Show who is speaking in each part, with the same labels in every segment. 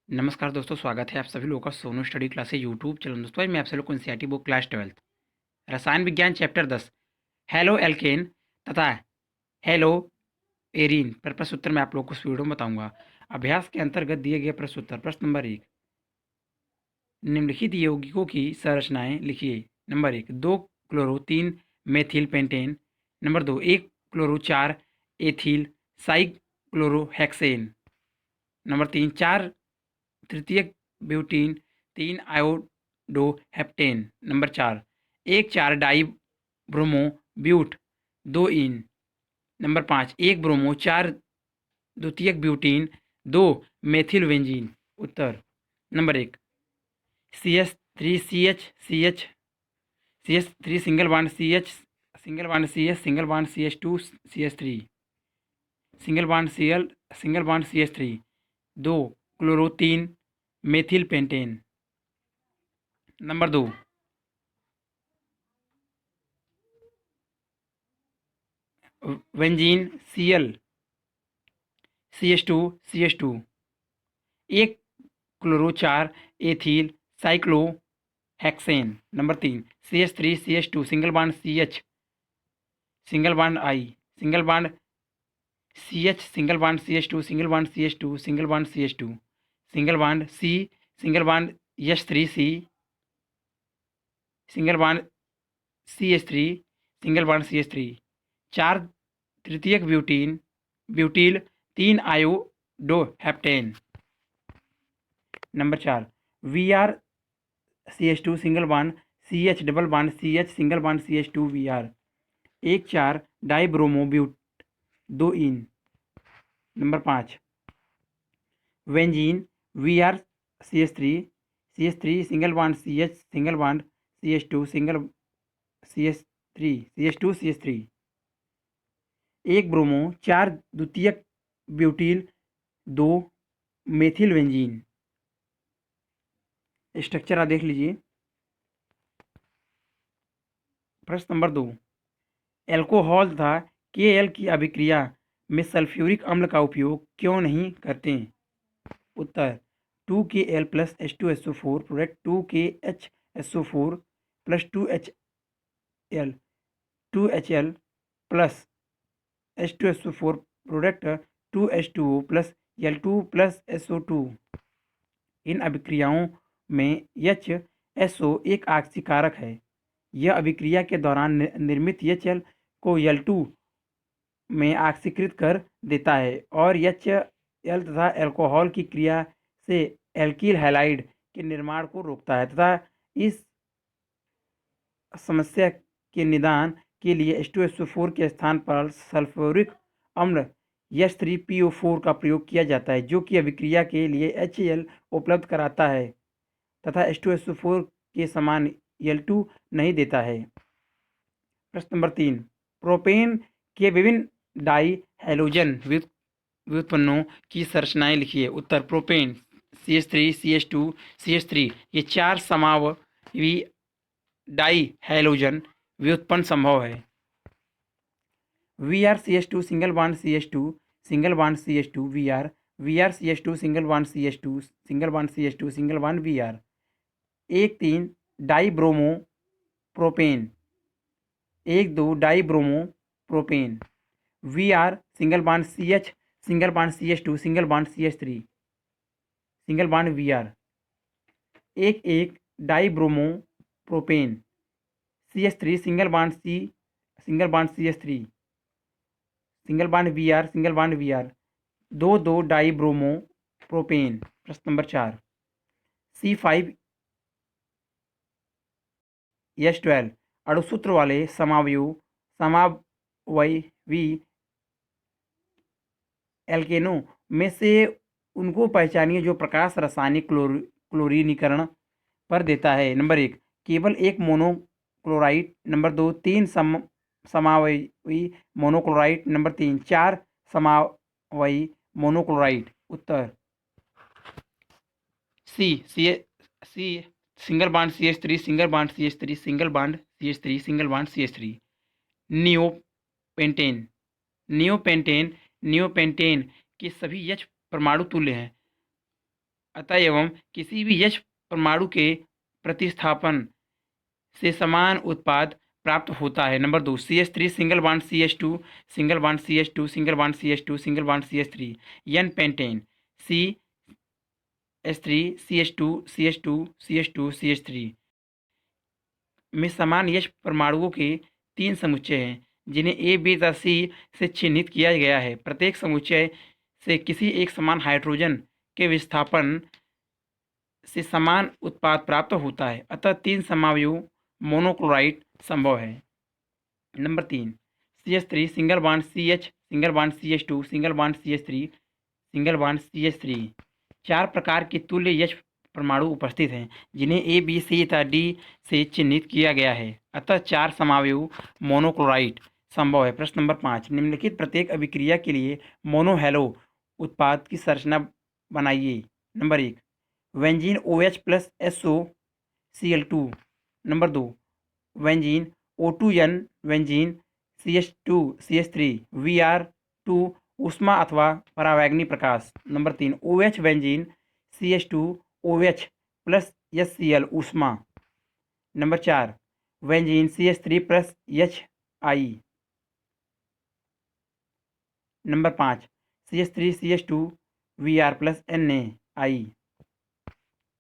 Speaker 1: नमस्कार दोस्तों, स्वागत है आप सभी लोगों का Sonu study classes YouTube channel. दोस्तों आज मैं आप सभी लोग को एनसीईआरटी बुक क्लास 12 रसायन विज्ञान चैप्टर 10 हेलो एल्केन तथा हेलो एरीन पर प्रश्न उत्तर मैं आप लोगों को इस वीडियो में बताऊंगा। अभ्यास के अंतर्गत दिए गए प्रश्न उत्तर। प्रश्न नंबर 1, निम्नलिखित यौगिकों की संरचनाएं लिखिए। Number 1, 2 chloro 3 methyl pentane. Number 2, 1 chloro 4 ethyl cyclohexane. Number 3, 4 तृतीयक butyl 3 iodo heptane. Number 4, 1,4 di bromo but 2 in. Number 5, 1 bromo 4 द्वितीयक ब्यूटीन 2 मेथिल वेंजीन। उत्तर। Number 1, CH3 CH CH CH3 single bond CH single bond CH single bond CH2 CH3 single bond Cl single bond CH3 2 chloro 3 methyl pentane. Number 2, benzene Cl CH2 CH2 1 chloro 4 ethyl cyclohexane. Number 3, CH3 CH2 single bond CH single bond I single bond CH single bond CH2 single bond CH2 single bond CH2 single bond C single bond H3C single bond CH3 single bond CH3 4 तृतीयक butyl 3 iodo heptane. Number 4, VrCH2 single bond CH double bond CH single bond CH2 Vr 1,4 di bromo but 2 in. Number 5, benzene VrCH3 single bond CH single bond CH2 single CH3 1 bromo 4 द्वितीयक butyl 2 methyl वेंजीन। Structure आप देख लीजिए। प्रश्न number 2, alcohol तथा KL की अभिक्रिया में sulphuric अम्ल का उपयोग क्यों नहीं करते? उत्तर, 2Kl plus H2SO4 product 2KHSO4 plus 2HL plus H2SO4 product 2H2O plus L2 plus SO2। इन अभिक्रियाओं में HSO एक आक्सीकारक है। यह अभिक्रिया के दौरान निर्मित HL को L2 में ऑक्सीकृत कर देता है और HL तथा अल्कोहल की क्रिया से एल्किल हैलाइड के निर्माण को रोकता है तथा इस समस्या के निदान के लिए H2SO4 के स्थान पर सल्फ्यूरिक अम्ल H3PO4 का प्रयोग किया जाता है, जो कि अभिक्रिया के लिए HAl उपलब्ध कराता है तथा H2SO4 के समान L2 नहीं देता है। प्रश्न नंबर 3, प्रोपेन के विभिन्न डाई हैलोजन व्युत्पन्नों की संरचनाएं लिखिए। उत्तर, प्रोपेन CH3 CH2 CH3 ये 4 समावयवी डाई हैलोजन व्युत्पन्न संभव है। VrCH2 single bond CH2 single bond CH2 VrCH2 single bond CH2 single bond CH2 single bond Vr 1,3 die bromo propane 1,2 die bromo propane Vr single bond CH single bond CH2 single bond CH3 single bond Vr 1,1 die bromo propane CH3 single bond C single bond CH3 single bond Vr single bond Vr 2,2 die bromo propane. प्रश्न number 4, C5H12 अणुसूत्र वाले समावयवी एल्केनों में से उनको पहचानिए जो प्रकाश रासायनिक क्लोरीनीकरण पर देता है। नंबर 1, केवल एक मोनोक्लोराइड। नंबर 2, 3 समावयवी मोनोक्लोराइड। नंबर 3, 4 समावयवी मोनोक्लोराइड। उत्तर, C single bond CH3 single bond CH3 single bond CH3 single bond CH3 neopentane neopentane neopentane के सभी H परमाणु तुल्य हैं। अतः एवं किसी भी यश परमाणु के प्रतिस्थापन से समान उत्पाद प्राप्त होता है। Number 2 CH3 single bond CH2 single bond CH2 single bond CH2 single bond CH3 n pentane CH3 CH2 CH2 CH2 CH3 में समान यश परमाणुओं के 3 समुच्चय हैं जिन्हें ए बी तथा सी से चिह्नित किया गया है। प्रत्येक समुच्चय से किसी एक समान हाइड्रोजन के विस्थापन से समान उत्पाद प्राप्त होता है। अतः 3 समावयव मोनोक्लोराइड संभव है। Number 3 CH3 single bond CH single bond CH2 single bond CH3 single bond CH3 4 प्रकार के तुल्य यश परमाणु उपस्थित हैं जिन्हें ए बी सी तथा डी से चिह्नित किया गया है। अतः 4 समावयव मोनोक्लोराइड संभव है। प्रश्न नंबर 5 निम्नलिखित प्रत्येक अभिक्रिया के लिए मोनोहेलो उत्पाद की संरचना बनाइए। Number 1 benzene OH plus SOCl2। Number 2 benzene O2N benzene CH2 CH3 Br2 ऊष्मा अथवा परावैगनी प्रकाश। Number 3 OH benzene CH2 OH plus HCl ऊष्मा। Number 4 benzene CH3 plus HI। Number 5 CH3 CH2 Br plus NaI।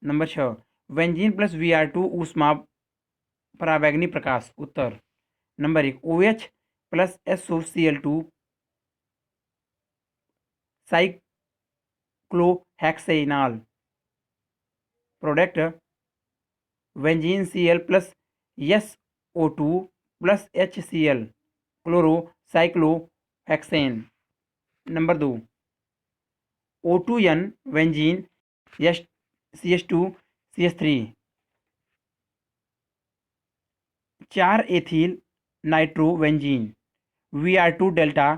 Speaker 1: Number 6 benzene plus Br2 ऊष्मा परावैगनी प्रकाश। उत्तर number 1 OH plus SOCl2 cyclohexanol. Product benzene Cl plus SO2 plus HCl chlorocyclohexane. Number 2 O2N benzene CH2 CH3 4 ethyl nitro benzene Br2 delta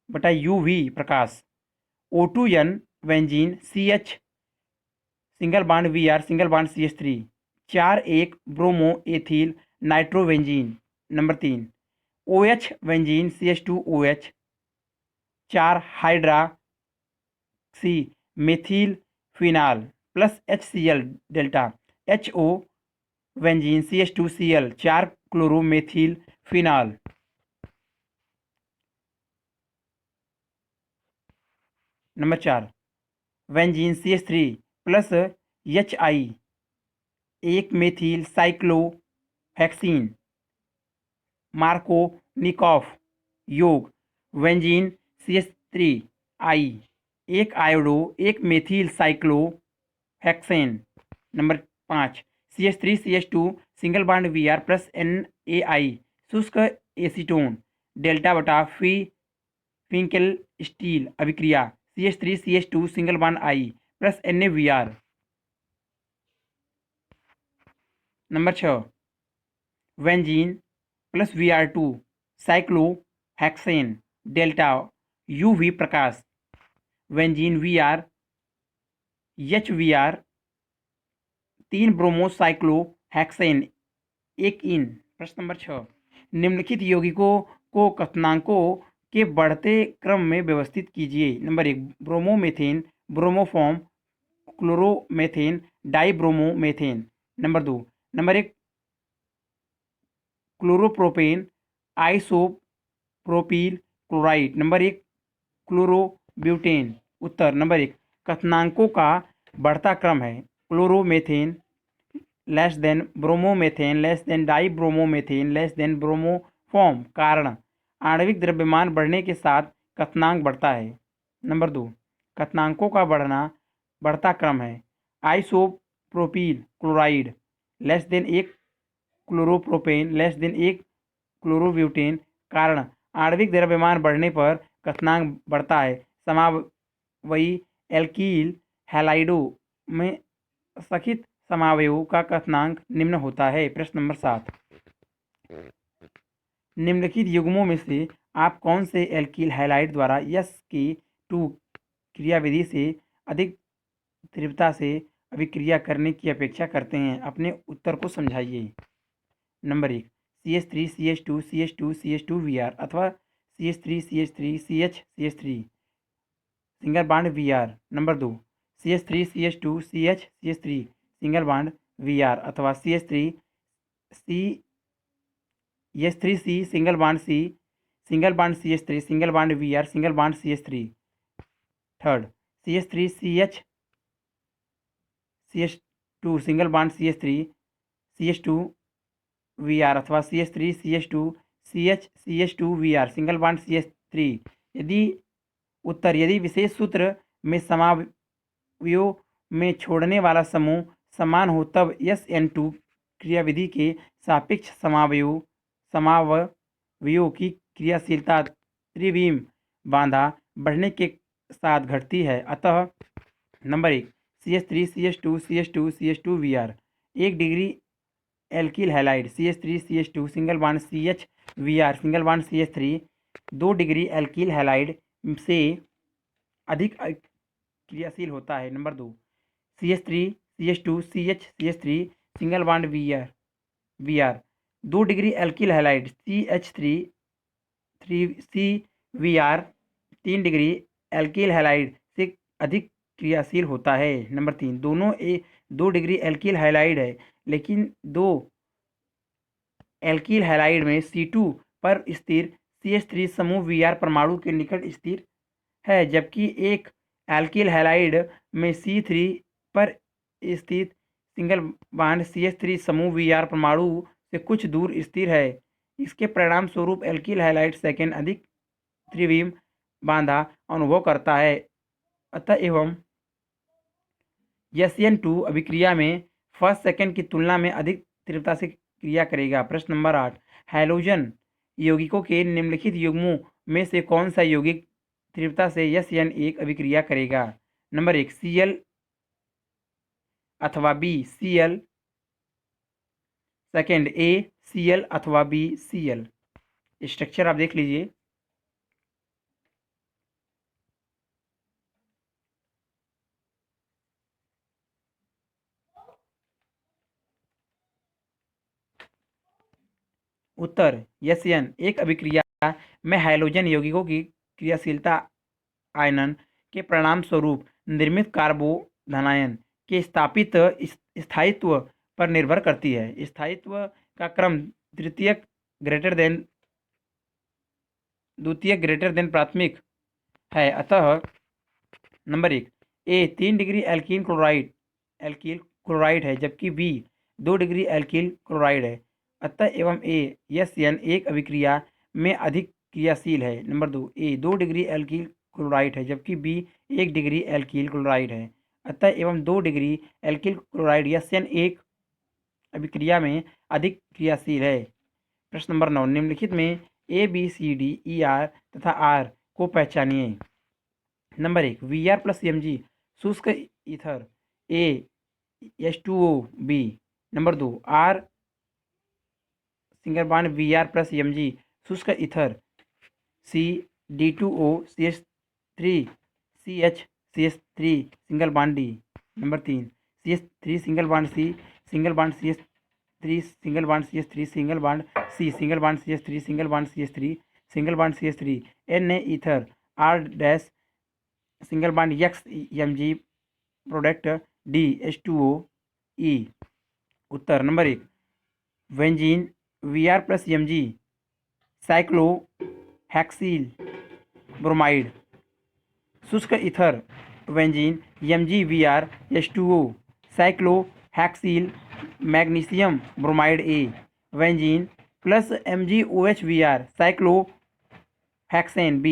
Speaker 1: बटा UV प्रकाश। O2N benzene CH single bond Br single bond CH3 4 एक bromo ethyl nitro benzene. Number 3 OH benzene CH2 OH 4 hydroxy methyl phenol plus HCl delta HO benzene CH2Cl 4 chloromethyl phenol. Number 4 benzene CH3 plus HI 1 methyl cyclohexene. Markovnikov योग benzene CH3I 1 iodo 1 methyl cyclohexane. Number 5 CH3CH2 single bond Br plus NaI शुष्क acetone delta बटा फिंकेल steel अभिक्रिया CH3CH2 single bond I plus NaBr। Number 6 benzene plus Br2 cyclohexane delta UV Prakash benzene Br HBr 3 bromo cyclohexane 1 yne. प्रश्न number 6 निम्नलिखित यौगिकों को कथनांकों के बढ़ते क्रम में व्यवस्थित कीजिए। Number 1 bromomethane bromoform chloromethane dibromomethane. Number 2 number 1 chloropropane isopropyl chloride. Number 1 chlorobutane. उत्तर नंबर 1 कथनांकों का बढ़ता क्रम है chloromethane less than bromomethane less than dibromomethane less than bromoform. कारण आणविक द्रव्यमान बढ़ने के साथ कथनांक बढ़ता है। नंबर 2 कथनांकों का बढ़ता क्रम है isopropyl chloride less than 1 chloropropane less than 1 chlorobutane. कारण आणविक द्रव्यमान बढ़ने पर कथनांक बढ़ता है। समावयी एल्कील हैलाइडों में सखित समावयवों का कथनांक निम्न होता है। प्रश्न नंबर 7 निम्नलिखित युग्मों में से आप कौन से एल्कील हैलाइड द्वारा Sk2 क्रियाविधि से अधिक तीव्रता से अभिक्रिया करने की अपेक्षा करते हैं? अपने उत्तर को समझाइए। Number 1 CH3 CH2 CH2 CH2 Br अथवा CH3 CH3 CH CH3 single bond Br। Number 2 CH3 CH2 CH CH3 single bond Vr अथवा CH3 CH3C single bond CH3 single bond Vr single bond CH3। Third CH3 CH2 single bond CH2 Vr अथवा CH3 CH2 CH2 Vr single bond CH3। यदि विशेष सूत्र में समावयव में छोड़ने वाला समूह समान हो तब SN2 क्रियाविधि के सापेक्ष समावयव की क्रियाशीलता त्रिविम बाधा बढ़ने के साथ घटती है। अतः number 1 CH3 CH2 Vr 1 degree alkyl halide CH3 CH2 single bond CH Vr single bond CH3 2 degree alkyl halide से अधिक क्रियाशील होता है। Number 2 CH3 CH2 CH3 single bond Vr 2 degree alkyl halide CH3 CVr 3 degree alkyl halide से अधिक क्रियाशील होता है। नंबर 3 दोनों 2 डिग्री एल्किल हैलाइड है, लेकिन 2 एल्किल हैलाइड में C2 पर स्थिर CH3 समूह Vr परमाणु के निकट स्थिर है, जबकि एक एल्किल हैलाइड में C3 पर स्थित सिंगल बॉन्ड CH3 समूह Vr परमाणु से कुछ दूर स्थिर है। इसके परिणाम स्वरूप एल्किल हैलाइड सेकेंड अधिक त्रिविम बाधा अनुभव करता है। अतः एवं SN2 अभिक्रिया में फर्स्ट सेकेंड की तुलना में अधिक तीव्रता से क्रिया करेगा। प्रश्न नंबर 8 हैलोजन यौगिकों के निम्नलिखित युग्मों में से कौन सा यौगिक तीव्रता से SN1 अभिक्रिया करेगा? नंबर 1 Cl अथवा B Cl, second A Cl अथवा B Cl। स्ट्रक्चर आप देख लीजिए। उत्तर SN1 अभिक्रिया में हैलोजन यौगिकों की क्रियाशीलता आयनन के परिणाम स्वरूप निर्मित कार्बोधनायन के स्थायित्व पर निर्भर करती है। स्थायित्व का क्रम द्वितीयक ग्रेटर देन प्राथमिक है। अतः नंबर 1 A 3 डिग्री एल्कील क्लोराइड है, जबकि B 2 डिग्री एल्कील क्लोराइड है। अतः एवं A SN1 अभिक्रिया में अधिक क्रियाशील है। नंबर 2 A 2 डिग्री एल्कील क्लोराइड है, जबकि B 1 डिग्री एल्कील क्लोराइड है। अतः एवं 2 डिग्री एल्कील क्लोराइड SN1 अभिक्रिया में अधिक क्रियाशील है। प्रश्न नंबर 9 निम्नलिखित में A B C D E R तथा R को पहचानिए। नंबर 1 Vr प्लस Mg शुष्क ether A H2O B। Number 2 R single bond Vr plus Mg शुष्क ether C D2O CH3 CH CH3 single bond D। Number 3 CH3 single bond C single bond CH3 single bond CH3 single bond C single bond CH3 single bond CH3 single bond CH3 Na ether R dash single bond X Mg product D H2O E। उत्तर number 1 benzene Vr plus Mg cyclohexyl bromide शुष्क ether benzene Mg Vr H2O cyclohexyl magnesium bromide A benzene plus MgOH Vr cyclohexane B।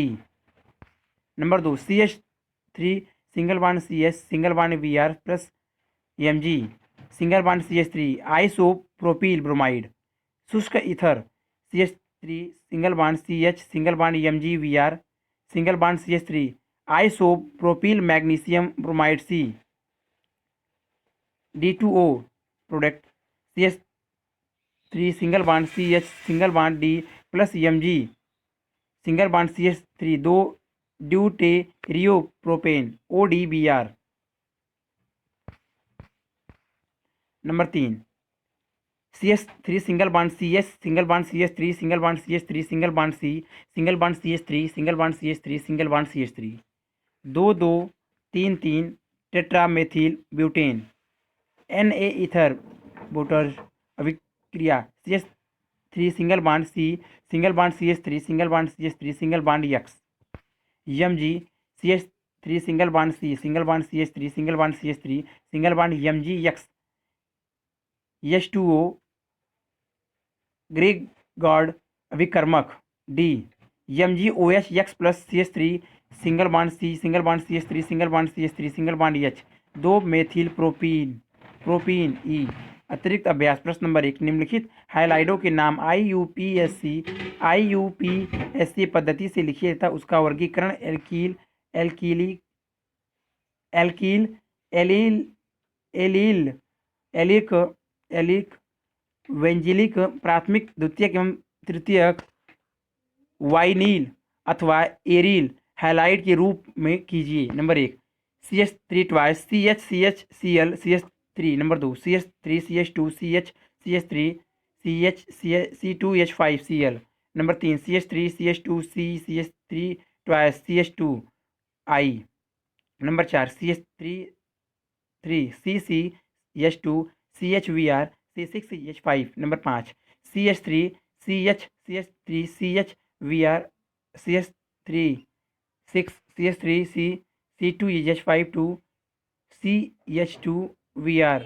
Speaker 1: Number 2 CH3 single bond CH single bond Vr plus Mg single bond CH3 isopropyl bromide शुष्क ether CH3 single bond CH single bond Mg Vr single bond CH3 isopropyl magnesium bromide C D2O product CH3 single bond CH single bond D plus Mg single bond CH3 2 deuteriopropane ODBr। Number 3 CH3 single bond CH single bond CH3 single bond CH3 single bond C single bond CH3 single bond CH3 single bond CH3 2 2 3 3 tetramethyl butane. Na ether बोटर अभिक्रिया CH3 single bond C single bond CH3 single bond CH3 single bond X। Mg CH3 single bond C single bond CH3 single bond CH3 single bond MgX। H2O Grignard अभिकर्मक D। MgOH X plus CH3 single bond C single bond CH3 single bond CH3 single bond H। 2 methyl propene E। अतिरिक्त अभ्यास प्रश्न number 1, निम्नलिखित हाइलाइडों के नाम IUPAC पद्धति से लिखिए तथा उसका वर्गीकरण एल्कील एलिक वेंजिलिक प्राथमिक द्वितीयक एवं तृतीयक वाइनिल अथवा एरिल हैलाइड के रूप में कीजिए। Number 1 CH3 twice CH CH3। Number 2 CH3 CH2 CH3 C2H5 Cl। Number 3 CH3 CH2 CH3 twice CH2I। Number 4 CH3 CCH2 CHVr C6H5। Number 5 CH3 CH3 CHVr CH3 6 CH3 C2H5 2 CH2Vr।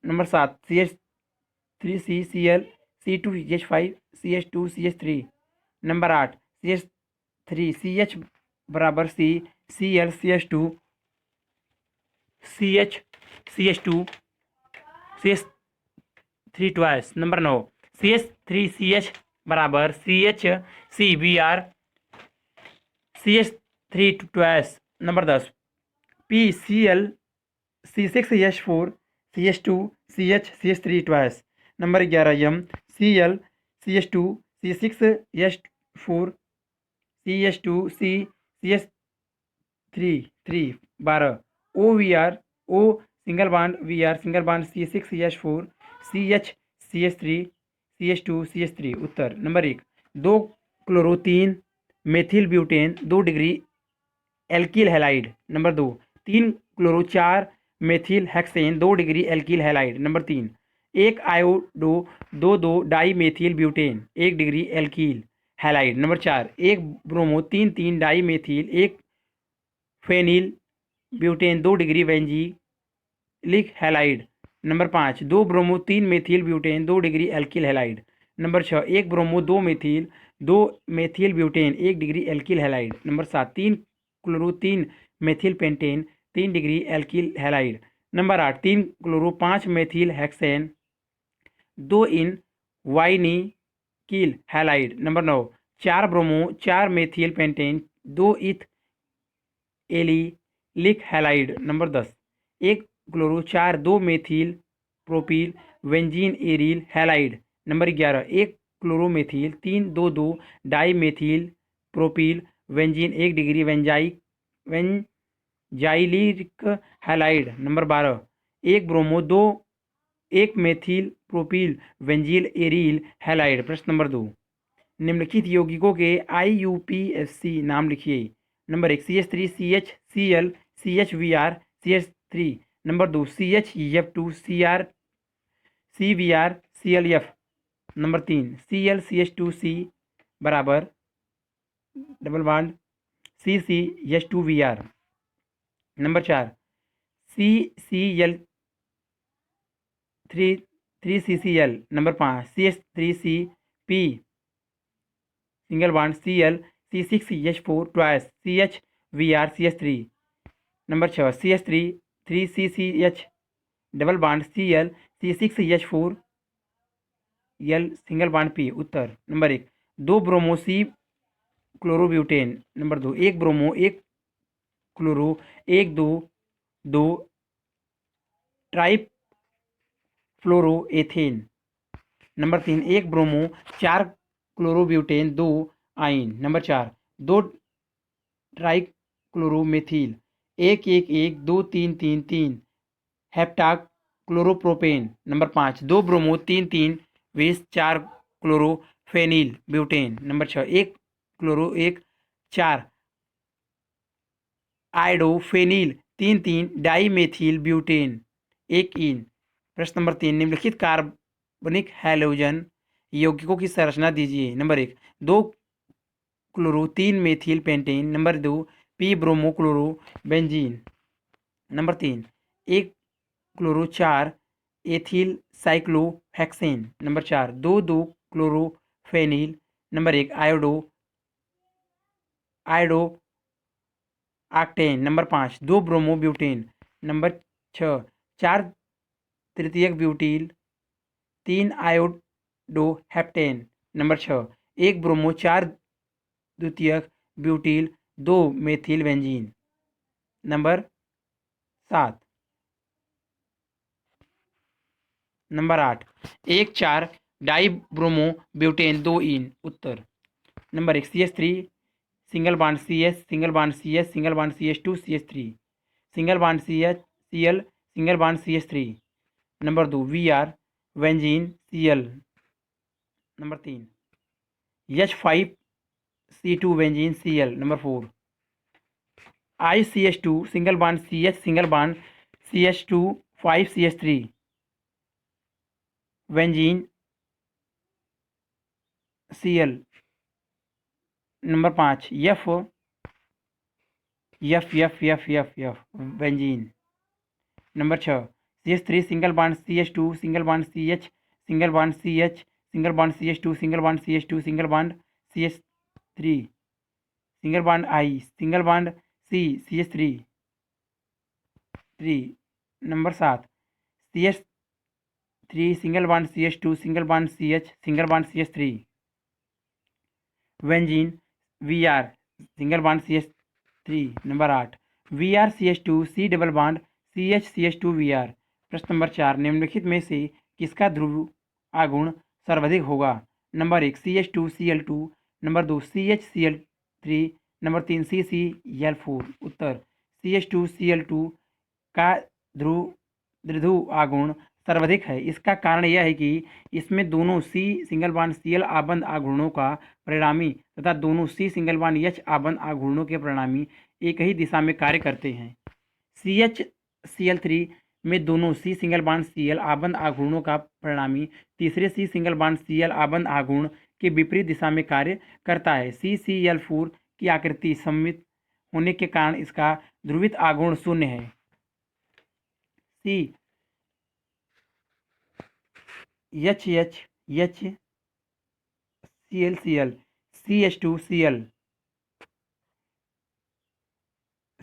Speaker 1: Number 7 CH3 CCl C2H5 CH2 CH3। Number 8 CH3 CH बराबर C Cl CH2 CH2 CH3 twice. Number 9 CH3 CH बराबर CH CVr CH3 twice. Number 10 PCl C6H4 CH2 CH CH3 twice. Number 11 MCl CH2 C6H4 CH2 C CH3 12 OVr O single bond Vr single bond C6H4 CH CH3 CH2 CH3। उत्तर number 1 2 chloro 3 methyl butane 2 degree alkyl halide. Number 2 3 chloro 4 methyl hexane 2 degree alkyl halide. Number 3 1 iodo 2 di methyl butane 1 degree alkyl halide. Number 4 1 bromo 3 di methyl 1 phenyl butane 2 degree benzylic halide. Number 5 2 bromo 3 methyl butane 2 degree alkyl halide. Number 6 1 bromo 2 methyl butane 1 degree alkyl halide. Number 7 3 chloro 3 methyl pentane 3 degree alkyl halide. Number 8 3 chloro 5 methyl hexane 2 ene वाइनिकिल halide. Number 9 4 bromo 4 methyl pentane 2 इथ allylic halide. Number 10 1 chloro 4 2 methyl propyl benzene aryl halide. Number 11 1 chloromethyl 3 di methyl propyl benzene 1 degree वेंजाइलिक halide. Number 12 1 bromo 1 methyl propyl benzyl aryl halide. प्रश्न number 2 निम्नलिखित यौगिकों के IUPAC नाम लिखिए। Number 1 CH3 CHCl CHVr CH3। Number 2 CHEF2 CVr CLF। Number 3 ClCH2C बराबर double bond CCH2Vr। Number 4 CCl3CCl। Number 5 CH3CP single bond Cl C6H4 twice CHVr CH3। Number 6 CH3 3CCH double bond Cl C6H4 L single bond P। उत्तर number 1 2 bromo C chlorobutane. Number 2 1 bromo 1 chloro 1 2 trifluoroethane. Number 3 1 bromo 4 chlorobutane 2 yne. Number 4 2 trichloromethyl 1 1 1 2 3 3 3 heptachloropropane. Number 5 2 bromo 3 3 20 4 chlorophenyl butane. Number 6 1 chloro 1 4 iodophenyl 3,3 dimethyl butane 1 yne. प्रश्न number 3, निम्नलिखित कार्बनिक halogen यौगिकों की संरचना दीजिए। Number 1, 2 chloro 3 methyl pentane. Number 2, p bromo chloro benzene. Number 3, 1 chloro 4 ethyl cyclohexane. Number 4, 2 chlorophenyl. Number 1, iodo octane. Number 5, 2 bromo butane. Number 6, 4 तृतीयक butyl 3 iodo heptane. Number 6, 1 bromo 4 द्वितीयक butyl 2 methyl benzene. Number 7, number 8, 1 4 di bromo butane 2 ene. उत्तर number 1, CH3 single bond CH single bond CH single bond CH2 CH3 single bond CL single bond CH3। Number 2, VR वेंजीन Cl। Number 3, H5C2 वेंजीन Cl। Number 4, ICH2 single bond CH single bond CH2 5CH3 वेंजीन Cl। Number 5, F benzene. Number 6, CH3 single bond CH2 single bond CH single bond CH single bond CH2 single bond CH2 single bond CH3 single bond I single bond CH3 3। Number 7, CH3 single bond CH2 single bond CH single bond CH3 वेंजीन VR single bond CH3। Number 8, VRCH2 C double bond CH2 VR। प्रश्न number 4, निम्नलिखित में से किसका ध्रुव आघूर्ण सर्वाधिक होगा। Number 1, CH2Cl2। Number 2, CHCl3। Number 3, CCl4। उत्तर CH2Cl2 का ध्रुव आघूर्ण सर्वाधिक है। इसका कारण यह है कि इसमें दोनों C सिंगल बॉन्ड Cl आबंध आघूर्णों का परिणामी तथा दोनों C सिंगल बॉन्ड H आबंध आघूर्णों के परिणामी एक ही दिशा में कार्य करते हैं। CHCl3 में दोनों C सिंगल बॉन्ड Cl आबंध आघूर्णों का परिणामी तीसरे C सिंगल बॉन्ड Cl आबंध आघूर्ण के विपरीत दिशा में कार्य करता है। CCl4 की आकृति सममित होने के कारण इसका ध्रुवित आघूर्ण शून्य है। CHHClCl CH2Cl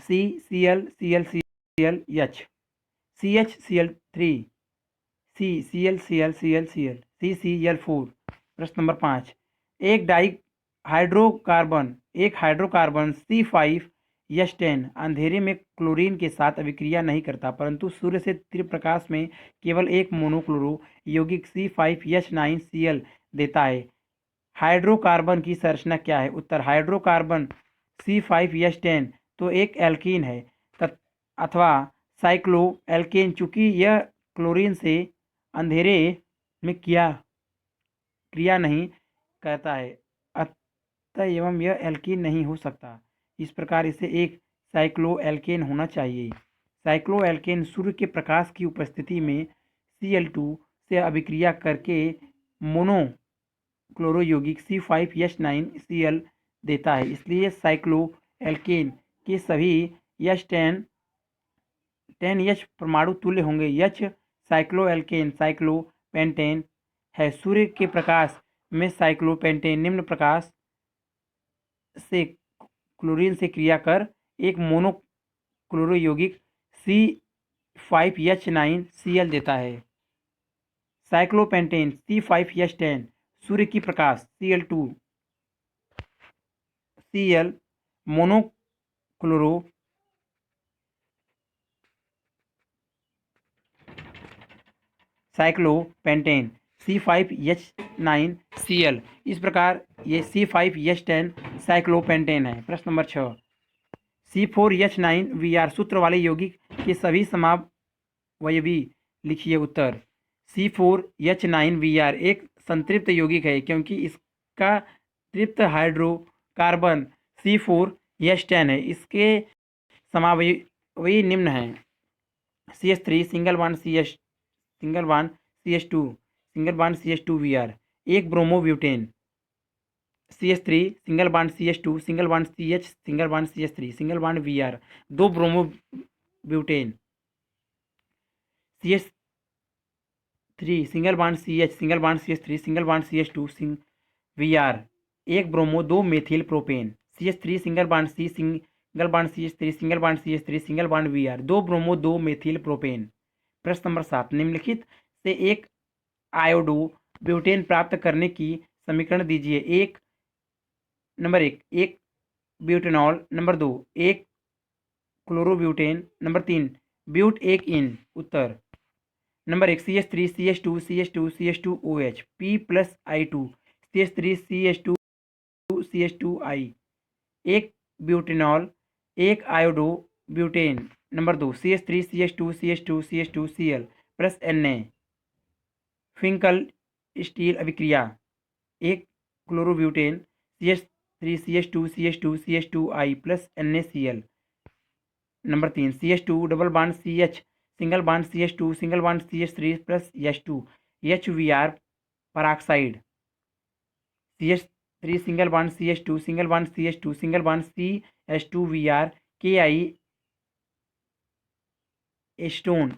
Speaker 1: CClClClH CHCl3 CClClClCl CCl4। प्रश्न नंबर 5, एक हाइड्रोकार्बन C5H10 अंधेरे में क्लोरीन के साथ अभिक्रिया नहीं करता, परंतु सूर्य से तीव्र प्रकाश में केवल एक मोनोक्लोरो यौगिक C5H9Cl देता है। हाइड्रोकार्बन की संरचना क्या है। उत्तर हाइड्रोकार्बन C5H10 तो एक एल्कीन है अथवा साइक्लो एल्केन। चूंकि यह क्लोरीन से अंधेरे में क्रिया नहीं करता है अतः एवं यह एल्कीन नहीं हो सकता। इस प्रकार इसे एक साइक्लो एल्केन होना चाहिए। साइक्लो एल्केन सूर्य के प्रकाश की उपस्थिति में Cl2 से अभिक्रिया करके मोनो क्लोरो यौगिक C5H9Cl देता है। इसलिए साइक्लो एल्केन के सभी H10H परमाणु तुल्य होंगे। H साइक्लो एल्केन साइक्लोपेंटेन है। सूर्य के प्रकाश में साइक्लोपेंटेन निम्न प्रकाश से क्लोरीन से क्रिया कर एक मोनो क्लोरो यौगिक C5H9Cl देता है। साइक्लोपेंटेन C5H10 सूर्य की प्रकाश Cl मोनोक्लोरो साइक्लोपेंटेन C5H9Cl। इस प्रकार ये C5H10 साइक्लोपेंटेन है। प्रश्न नंबर 6, C4H9VR सूत्र वाले यौगिक के सभी समावयवी लिखिए। उत्तर C4H9VR एक संतृप्त यौगिक है क्योंकि इसका तृप्त हाइड्रोकार्बन C4H10 है। इसके समावयवी निम्न हैं: CH3 single bond CH2 single bond CH2Br, एक bromobutane, CH3 single bond CH2 single bond CH single bond CH3 single bond Br, दो bromobutane, CH3 single bond CH single bond CH3 single bond CH2 Br, एक bromo, दो methyl propane, CH3 single bond C single bond CH3 single bond CH3 single bond Br, दो bromo, दो methyl propane. प्रश्न number 7, निम्नलिखित से एक iodo butane प्राप्त करने की समीकरण दीजिए। नंबर एक ब्यूटेनॉल, नंबर 2 एक क्लोरोब्यूटेन, नंबर 3 ब्यूट एक इन। उत्तर number 1 CH3 CH2 CH2 CH2OH P plus I2 CH3 CH2 CH2I, एक ब्यूटेनॉल, एक iodo butane. Number 2 CH3 CH2 CH2 CH2Cl plus Na, Finkelstein अभिक्रिया, एक chlorobutane CH3 CH2 CH2 CH2I plus NaCl। Number 3 CH2 double bond CH single bond CH2 single bond CH3 plus H2 HBr peroxide, CH3 single bond CH2 single bond CH2 single bond CH2Br KI Aston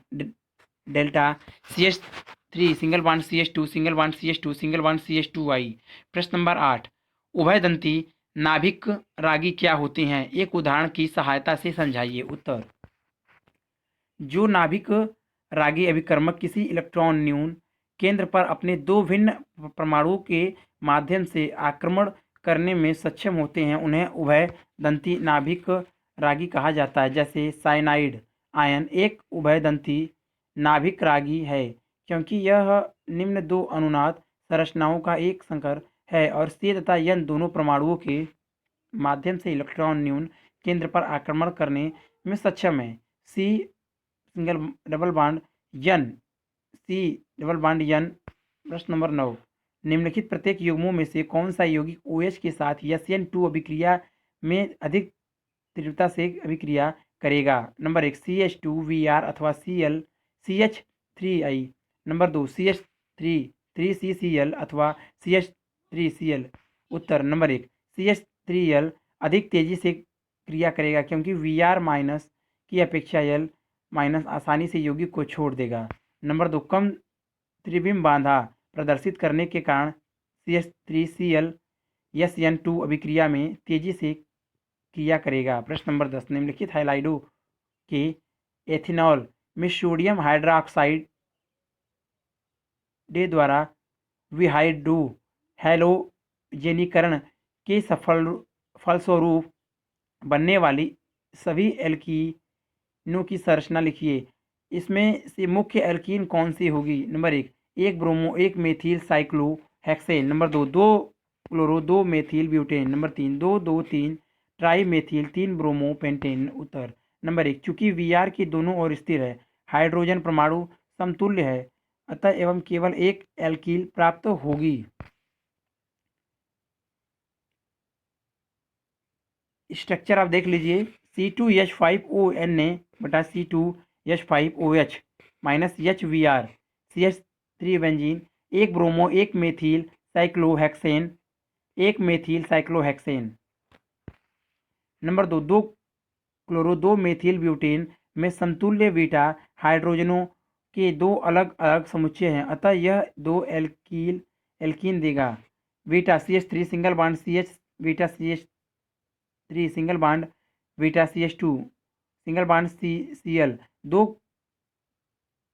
Speaker 1: delta, CH3 single bond CH2 single bond CH2 single bond CH2I। प्रश्न number 8, उभयदंती नाभिक रागी क्या होते हैं? एक उदाहरण की सहायता से समझाइए। उत्तर जो नाभिक रागी अभिकर्मक किसी इलेक्ट्रॉन न्यून केंद्र पर अपने दो भिन्न परमाणुओं के माध्यम से आक्रमण करने में सक्षम होते हैं उन्हें उभयदंती नाभिक रागी कहा जाता है। जैसे साइनाइड आयन एक उभयदंती नाभिक रागी है क्योंकि यह निम्न दो अनुनाद संरचनाओं का एक संकर है और C तथा N दोनों परमाणुओं के माध्यम से इलेक्ट्रॉन न्यून केंद्र पर आक्रमण करने में सक्षम है। C single double bond N C double bond N। प्रश्न नंबर 9, निम्नलिखित प्रत्येक युग्मों में से कौन सा यौगिक OH के साथ SN2 अभिक्रिया में अधिक तीव्रता से अभिक्रिया करेगा? नंबर 1 CH2Br अथवा CH3I, नंबर 2 CH3 3CCl अथवा CH3Cl। उत्तर नंबर 1 CH3L अधिक तेजी से क्रिया करेगा क्योंकि Br माइनस की अपेक्षा L माइनस आसानी से यौगिक को छोड़ देगा। नंबर 2 कम त्रिविम बाधा प्रदर्शित करने के कारण CH3Cl SN2 अभिक्रिया में तेजी से क्रिया करेगा। प्रश्न नंबर 10, निम्नलिखित हैलाइडों के एथेनॉल में सोडियम हाइड्रोक्साइड द्वारा विहाइड्रो हैलोजेनीकरण के फलस्वरूप बनने वाली सभी एल्कीनों की संरचना लिखिए। इसमें से मुख्य एल्कीन कौन सी होगी? नंबर 1 एक ब्रोमो, एक मेथिल साइक्लोहेक्सेन, नंबर 2 दो क्लोरो, दो मेथिल ब्यूटेन, नंबर 3 दो दो 3 ट्राई मेथिल 3 ब्रोमो पेंटेन। उत्तर नंबर 1 चूंकि Br की दोनों ओर स्थिर है, हाइड्रोजन परमाणु समतुल्य है अतः एवं केवल एक एल्कील प्राप्त होगी। स्ट्रक्चर आप देख लीजिए, C2H5ONa बटा C2H5OH minus HBr CH3 benzene, एक ब्रोमो, एक मेथिल साइक्लोहेक्सेन, एक मेथिल साइक्लोहेक्सेन। नंबर 2 दो क्लोरो, दो मेथिल ब्यूटेन में समतुल्य बीटा हाइड्रोजनों के दो अलग अलग समुच्चय हैं अतः यह दो एल्कीन देगा। Beta CH3 single bond CH beta CH3 single bond beta CH2 single bond Cl, दो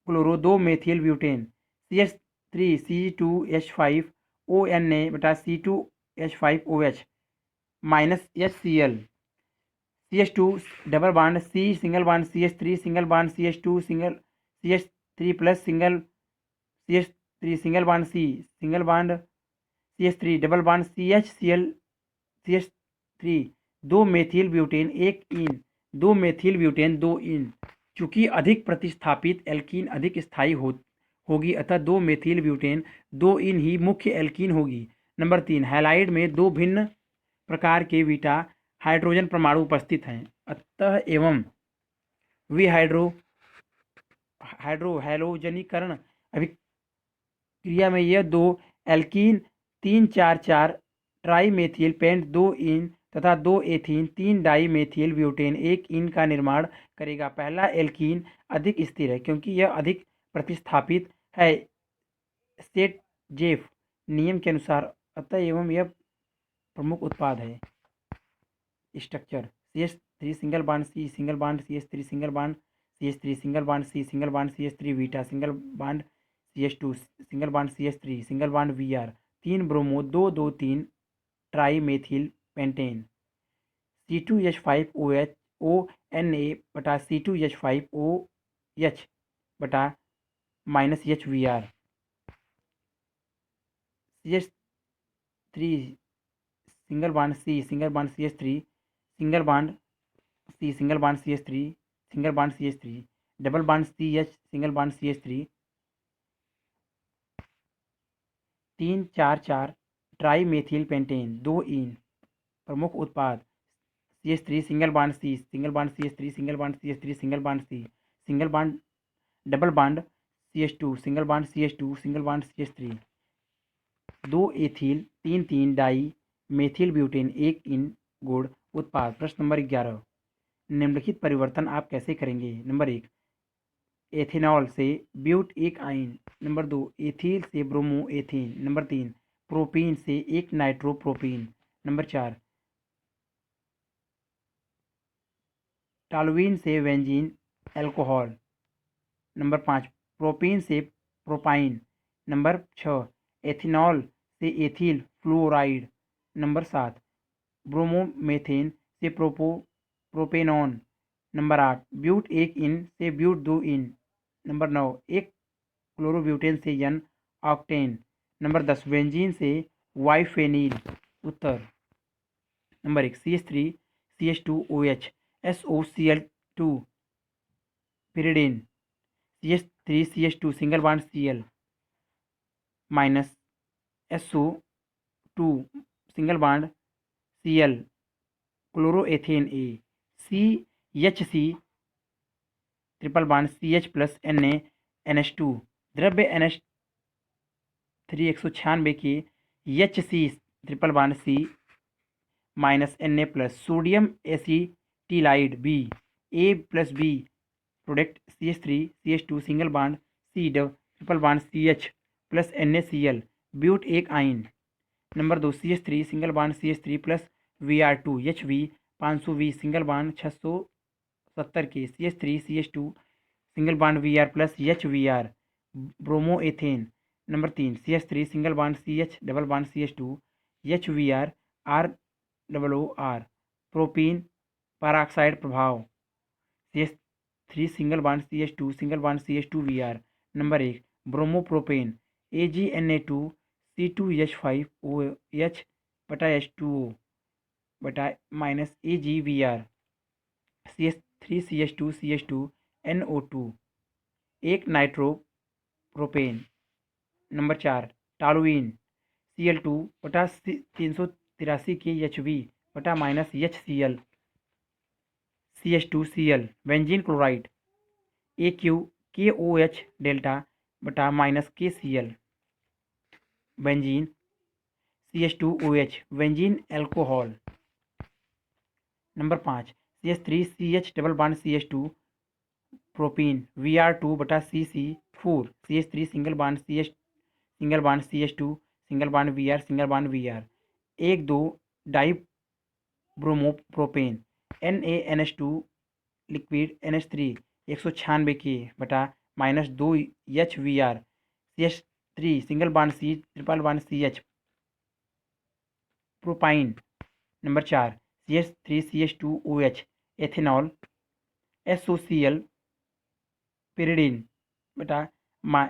Speaker 1: क्लोरो, दो मेथिल ब्यूटेन CH3 C2H5ONa बटा C2H5OH minus HCl, CH2 double bond C single bond CH3 single bond CH2 single CH3 plus single CH3 single bond C single bond CH3 double bond CHCl CH3, दो methyl butane एक इन, दो methyl butane दो इन। चूंकि अधिक प्रतिस्थापित alkene अधिक स्थायी होगी अतः दो मेथिल ब्यूटेन दो इन ही मुख्य एल्कीन होगी। नंबर 3 हैलाइड में दो भिन्न प्रकार के बीटा हाइड्रोजन परमाणु उपस्थित हैं अतः एवं हैलोजनीकरण अभिक्रिया में यह 2 एल्कीन 3 4 4 ट्राई मेथिल पेंट 2 इन तथा 2 एथीन 3 डाई मेथिल ब्यूटेन 1 इन का निर्माण करेगा। पहला एल्कीन अधिक स्थिर है क्योंकि यह अधिक प्रतिस्थापित है सेट-जेफ नियम के अनुसार। अतः एवं यह प्रमुख उत्पाद है। Structure CH3 single bond C single bond CH3 single bond CH3 single bond C single bond CH3 beta single bond CH2 single bond CH3 single bond Br 3 bromo 2 2 3 try methyl pentane C2H5OH ONA बटा C2H5OH बटा -HBr CH3 single bond C single bond CH3 single bond C single bond CH3 single bond CH3 double bond CH single bond CH3 3 4 4 try methyl pentane 2 ene प्रमुख उत्पाद CH3 single bond C single bond CH3 single bond CH3 single bond C single bond double bond CH2 single bond CH2 single bond CH3 2 ethyl 3 3 di methyl butane 1 ene गुण उत्पाद। प्रश्न number 11 निम्नलिखित परिवर्तन आप कैसे करेंगे। नंबर 1 एथेनॉल से but 1 yne. Number 2 ethyl से ब्रोमो एथेन। नंबर 3 प्रोपीन से 1 नाइट्रोप्रोपीन। नंबर 4 टॉलुइन से बेंजीन एल्कोहल। नंबर 5 प्रोपीन से प्रोपाइन। नंबर 6 एथेनॉल से एथिल फ्लोराइड। नंबर 7 ब्रोमोमेथेन से प्रोपेनॉन। नंबर 8 ब्यूट 1 इन से ब्यूट 2 इन। नंबर 9 1 क्लोरोब्यूटेन से n octane. Number 10 benzene से biphenyl. उत्तर number 1 CH3 CH2OH SOCl2 pyridine CH3 CH2 single bond Cl minus SO2 single bond Cl chloroethane A CHC triple bond CH plus NaNH2 द्रव्य NH3 196 K HC triple bond C minus Na plus sodium acetylide B A plus B product CH3 CH2 single bond C triple bond CH plus NaCl but 1 yne. Number 2 CH3 single bond CH3 plus Br2 HV 500V single bond 670 K CH3 CH2 single bond Br plus HBr bromoethane. Number 3 CH3 single bond CH double bond CH2 HBr ROOR propene peroxide प्रभाव CH3 single bond CH2 single bond CH2Br। Number 1 bromopropane AgNa2 C2H5OH बटा H2O बटा minus AgBr CH3 CH2 CH2 NO2 1 nitropropane. Number 4 toluene Cl2 बटा 383 K HV बटा minus HCl CH2Cl benzene chloride AQ KOH delta बटा minus KCl benzene CH2OH benzene alcohol. Number 5 CH3 CH double bond CH2 propene Br2 बटा CC4 CH3 single bond CH single bond CH2 single bond Br single bond Br 1 2 di bromopropane NaNH2 liquid NH3 196 के बटा minus 2 HBr CH3 single bond C triple bond CH propyne. Number 4 CH3 CH2OH ethanol SOCl pyridine बटा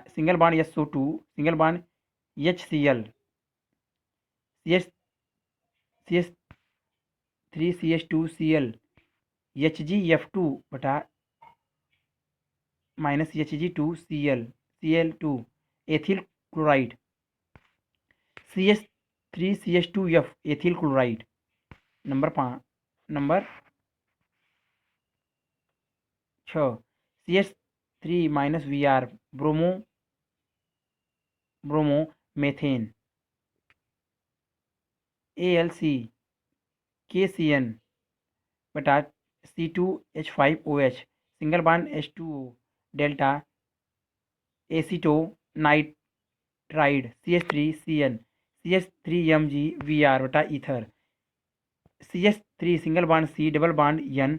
Speaker 1: single bond SO2 single bond HCl CH3 CH2Cl HgF2 बटा minus Hg2Cl Cl2 ethyl chloride CH3 CH2F ethyl chloride. Number 6 CH3-Br bromomethane. AlC KCN बटा C2H5OH single bond H2O delta एसीटोनाइट्राइड CH3CN CH3MgVr बटा ether CH3 single bond C double bond N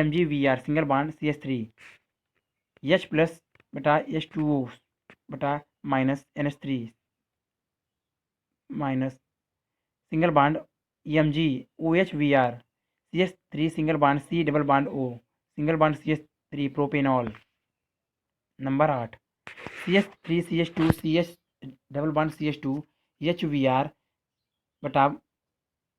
Speaker 1: MgVr single bond CH3 H plus बटा H2O बटा minus NH3 minus single bond MgOHVr CH3 single bond C double bond O single bond CH3 propanol. Number 8 CH3 CH2 CH double bond CH2 HVr बटा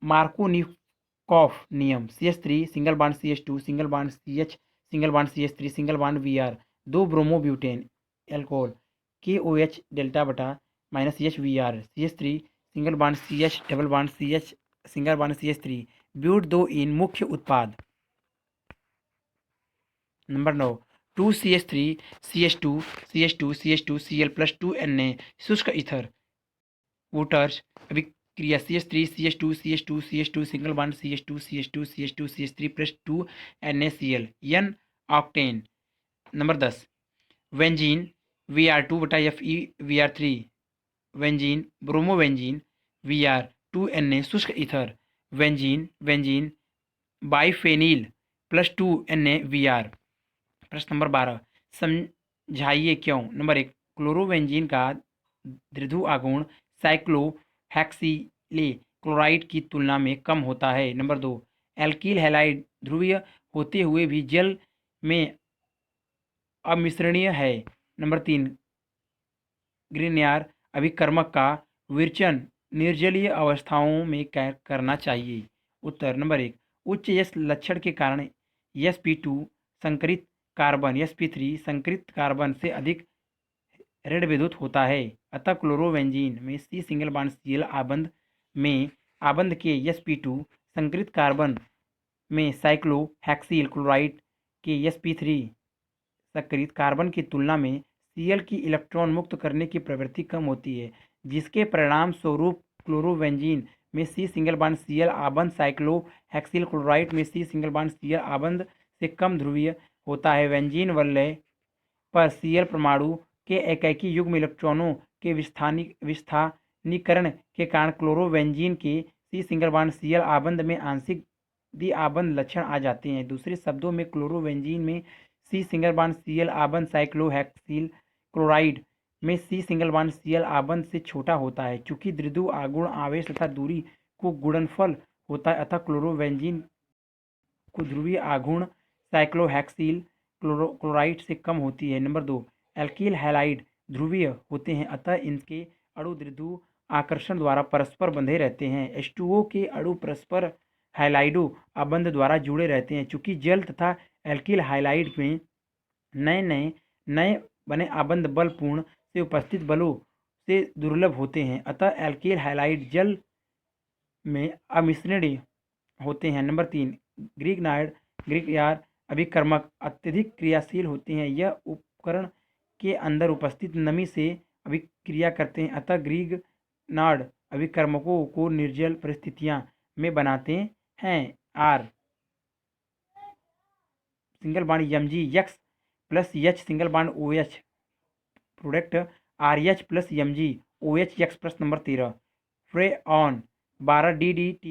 Speaker 1: Markovnikov नियम CH3 single bond CH2 single bond CH single bond CH3 single bond Vr दो bromobutane alcohol KOH delta बटा minus HVr CH3 single bond CH double bond CH single bond CH3 ब्यूट दो ene मुख्य उत्पाद। Number 9 2CH3 CH2 CH2 CH2 Cl plus 2Na शुष्क ether voters अभिक्रिया CH3 CH2 CH2 CH2 single bond CH2 CH2 CH2 CH3 plus 2NaCl N octane. Number 10 वेंजीन Vr2 बटा Fe Vr3 वेंजीन ब्रोमोवेंजीन Vr2Na शुष्क ether वेंजीन biphenyl plus 2Na Vr। प्रश्न number 12 समझाइए क्यों। Number 1 क्लोरोवेंजीन का द्विध्रुव आघूर्ण साइक्लोहेक्सिले क्लोराइड की तुलना में कम होता है। नंबर 2 एल्किल हैलाइड ध्रुवीय होते हुए भी जल में अमिश्रणीय है। नंबर 3 ग्रीनयार अभिकर्मक का विरचन निर्जलीय अवस्थाओं में करना चाहिए। उत्तर नंबर 1 उच्च यश लक्षण के कारण sp2 संकरित कार्बन sp3 संकरित कार्बन से अधिक ऋण विद्युत होता है। अतः क्लोरोवेंजीन में C सिंगल बॉन्ड Cl आबंध के sp2 संकरित कार्बन में साइक्लोहेक्सिल क्लोराइड के sp3 संकरित कार्बन की तुलना में Cl की इलेक्ट्रॉन मुक्त करने की प्रवृत्ति कम होती है, जिसके परिणाम स्वरूप क्लोरोवेंजीन में C सिंगल बॉन्ड Cl आबंध साइक्लोहेक्सिल क्लोराइड में C सिंगल बॉन्ड Cl आबंध से कम ध्रुवीय होता है। वेंजीन वलय पर Cl परमाणु के एकैकी युग्म इलेक्ट्रॉनों के विस्थानीकरण के कारण क्लोरोवेंजीन के C सिंगल बॉन्ड Cl आबंध में आंशिक द्विआबंध लक्षण आ जाते हैं। दूसरे शब्दों में क्लोरोवेंजीन में C सिंगल बॉन्ड Cl आबंध साइक्लोहेक्सिल क्लोराइड में C सिंगल बॉन्ड Cl आबंध से छोटा होता है। चूंकि द्विध्रुव आघूर्ण आवेश तथा दूरी को गुणनफल होता है, अतः क्लोरोवेंजीन को ध्रुवीय आघूर्ण साइक्लोहेक्सिल क्लोराइड से कम होती है। नंबर 2 एल्किल हैलाइड ध्रुवीय होते हैं, अतः इनके अणु द्विध्रुव आकर्षण द्वारा परस्पर बंधे रहते हैं। H2O के अणु परस्पर हैलाइडो आबंध द्वारा जुड़े रहते हैं। चूंकि जल तथा एल्किल हैलाइड में नए बने आबंध बलपूर्ण से उपस्थित बलों से दुर्लभ होते हैं, अतः एल्किल हैलाइड जल में अमिश्रणीय होते हैं। नंबर 3 ग्रीकयार अभिकर्मक अत्यधिक क्रियाशील होते हैं। यह उपकरण के अंदर उपस्थित नमी से अभिक्रिया करते हैं, अतः ग्रीगनार्ड अभिकर्मकों को निर्जल परिस्थितियां में बनाते हैं। R single bond Mg plus H single bond OH product RH plus MgOH। प्रश्न नंबर 13 फ्रेऑन 12 DDT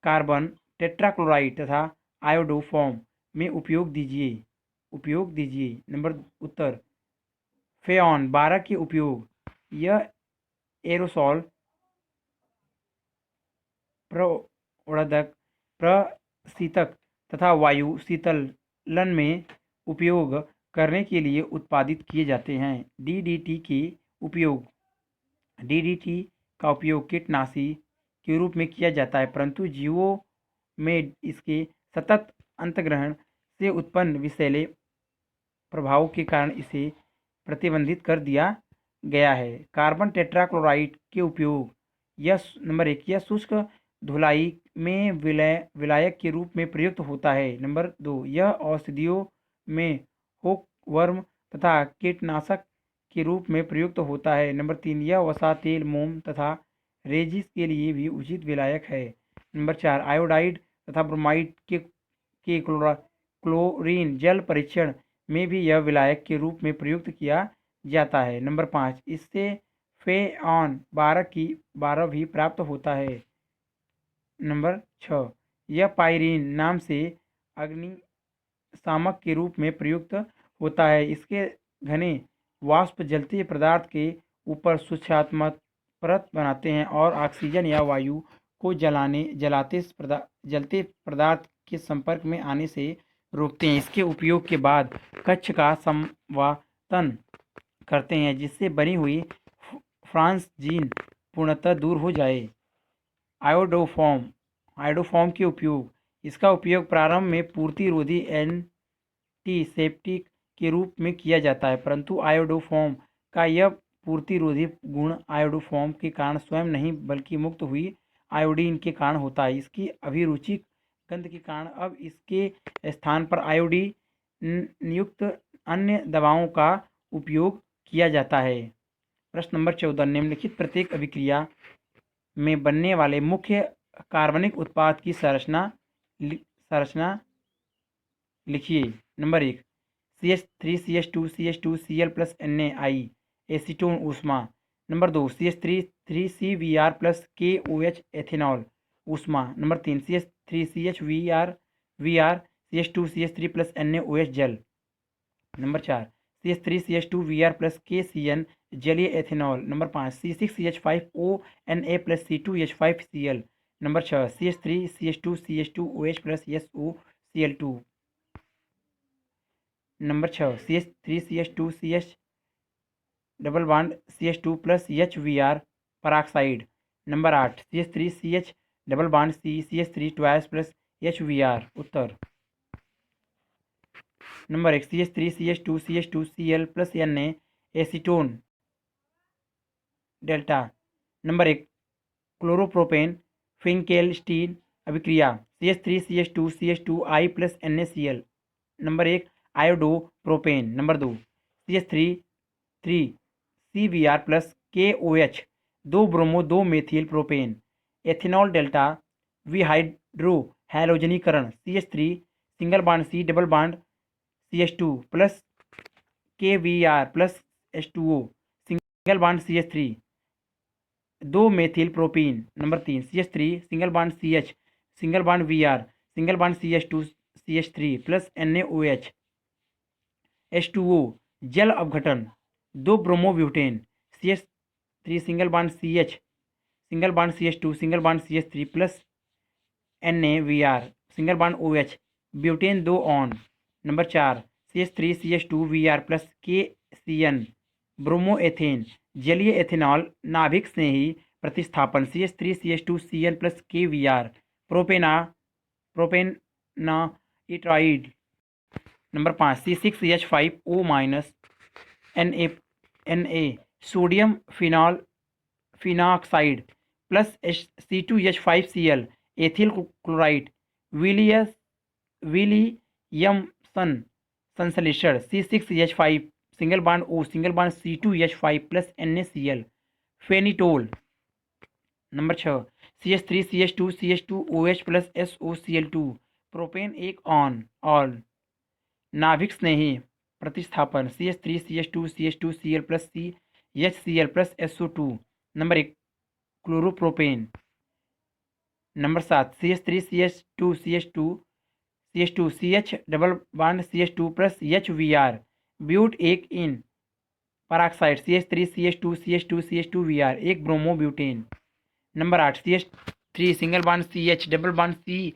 Speaker 1: कार्बन टेट्राक्लोराइड तथा आयोडो फॉर्म में उपयोग दीजिए। नंबर उत्तर फ्रेऑन 12 के उपयोग यह एरोसॉल प्रवर्धक प्रशीतक तथा वायु शीतलन में उपयोग करने के लिए उत्पादित किए जाते हैं। DDT का उपयोग कीटनाशी के रूप में किया जाता है, परंतु जीवों में इसके सतत अंतर्ग्रहण से उत्पन्न विषैले प्रभावों के कारण इसे प्रतिबंधित कर दिया गया है। कार्बन टेट्राक्लोराइड के उपयोग नंबर 1 यह शुष्क धुलाई में विलायक के रूप में प्रयुक्त होता है। नंबर 2 यह औषधियों में हुकवर्म तथा कीटनाशक के रूप में प्रयुक्त होता है। नंबर 3, यह वसा, तेल, मोम तथा रेजिस के लिए भी उचित विलायक है। नंबर 4, आयोडाइड तथा ब्रोमाइड के क्लोरीन जल परीक्षण में भी यह विलायक के रूप में प्रयुक्त किया जाता है। नंबर 5, इससे फेऑन 12 भी प्राप्त होता है। नंबर 6, यह पाइरीन नाम से अग्निशामक के रूप में प्रयुक्त होता है। इसके घने वाष्प जलते पदार्थ के ऊपर सूक्ष्मात्मक परत बनाते हैं और ऑक्सीजन या वायु को जलते पदार्थ के संपर्क में आने से रोकते हैं। इसके उपयोग के बाद कक्ष का संवातन करते हैं जिससे बनी हुई फ्रांसजीन पूर्णतः दूर हो जाए। आयोडोफॉर्म के उपयोग, इसका उपयोग प्रारंभ में पूर्तिरोधी एंटीसेप्टिक के रूप में किया जाता है, परंतु आयोडोफॉर्म का यह पूर्तिरोधी गुण आयोडोफॉर्म के कारण स्वयं नहीं बल्कि मुक्त हुई आयोडीन के कारण होता है। इसकी अभिरुचिक गंध के कारण अब इसके स्थान पर आयोडीन युक्त अन्य दवाओं का उपयोग किया जाता है। प्रश्न नंबर 14, निम्नलिखित प्रत्येक अभिक्रिया में बनने वाले मुख्य कार्बनिक उत्पाद की संरचना लिखिए। नंबर 1, CH3CH2CH2Cl+ Na एसीटोन ऊष्मा। नंबर 2, CH3CVr+ KOH एथेनॉल ऊष्मा। नंबर 3, CH3CHVr CH2CH3+ NaOH जल। नंबर 4, CH3CH2Vr+ KCN जलीय ethanol. Number 5, C6H5ONa+ C2H5Cl। Number 6, CH3CH2CH2OH+ SOCl2। Number 6, CH3CH2CH double bond CH2+ HVr peroxide. Number 8, CH3CH double bond CH3 twice+ HVr उत्तर। Number 1, CH3CH2CH2Cl+ Na acetone delta. Number 1, chloropropane Finkelstein अभिक्रिया CH3CH2CH2I+ NaCl। Number 1, iodopropane. Number 2, CH3CVr+ KOH 2 bromo 2 methyl propane ethanol delta विहाइड्रो हैलोजनीकरण CH3 single bond C double bond CH2 plus KVr+ H2O single bond CH3 2 methyl propene. Number 3, CH3 single bond CH single bond Vr single bond CH2 CH3+ NaOH H2O जल अपघटन 2 bromobutane CH3 single bond CH single bond CH2 single bond CH3+ NaVr single bond OH butane 2 one. Number 4, CH3CH2Vr+ KCN bromoethane जलीय ethanol नाभिक स्नेही प्रतिस्थापन CH3CH2Cn+ KVr propanenitride. Number 5, C6H5O- Na sodium phenoxide plus C2H5Cl ethyl chloride Williamson संश्लेषण C6H5 single bond O single bond C2H5+ NaCl phenetole. Number 6, CH3CH2CH2OH+ SOCl2 propane 1 one ol नाभिक स्नेही प्रतिस्थापन CH3CH2CH2Cl+ CHCl+ SO2। Number 1, chloropropane. Number 7, CH3CH2CH2 CH double bond CH2+ HVr but 1 ene peroxide CH3CH2CH2CH2Vr 1 bromobutane. Number 8, CH3 single bond CH double bond C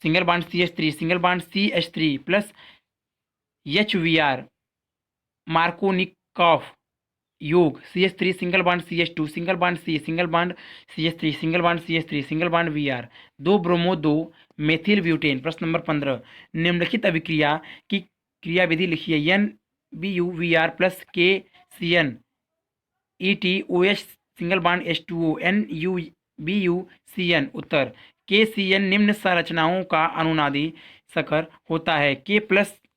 Speaker 1: single bond CH3 single bond CH3+ HVr Markovnikov योग CH3 single bond CH2 single bond C single bond CH3 single bond CH3 single bond Vr 2 bromo 2 methyl butane. प्रश्न number 15, निम्नलिखित अभिक्रिया की क्रियाविधि लिखिए। NBuVr+ KCN ETOH single bond H2O NuBuCN उत्तर। KCN निम्न संरचनाओं का अनुनादी शक्कर होता है K+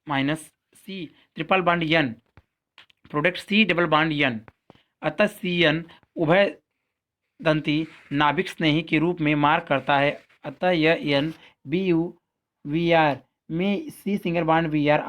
Speaker 1: minus C triple bond N, product C double bond N. अतः सी एन उभय दंती नाभिक स्नेही के रूप में मार्क करता है। अतः यह N B U V R में C single bond V R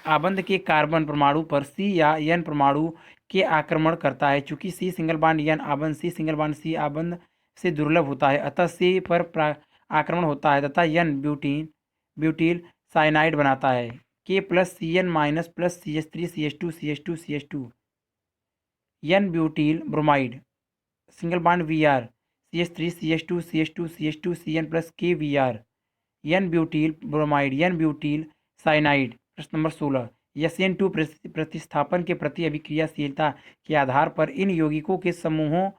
Speaker 1: आबंध के कार्बन परमाणु पर सी या एन परमाणु के आक्रमण करता है। चूंकि सी सिंगल बॉन्ड एन आबंध सी सिंगल बॉन्ड सी आबंध से दुर्लभ होता है, अतः सी पर आक्रमण होता है तथा एन ब्यूटील साइनाइड बनाता है। K plus C N minus plus C H three C H two C H two C H two N butyl bromide single bond V R C H three C H two C H two C H two C N plus K V R N butyl bromide N butyl cyanide. प्रश्न number 16, SN2 प्रतिस्थापन के प्रति अभिक्रियाशीलता के आधार पर इन यौगिकों के समूहों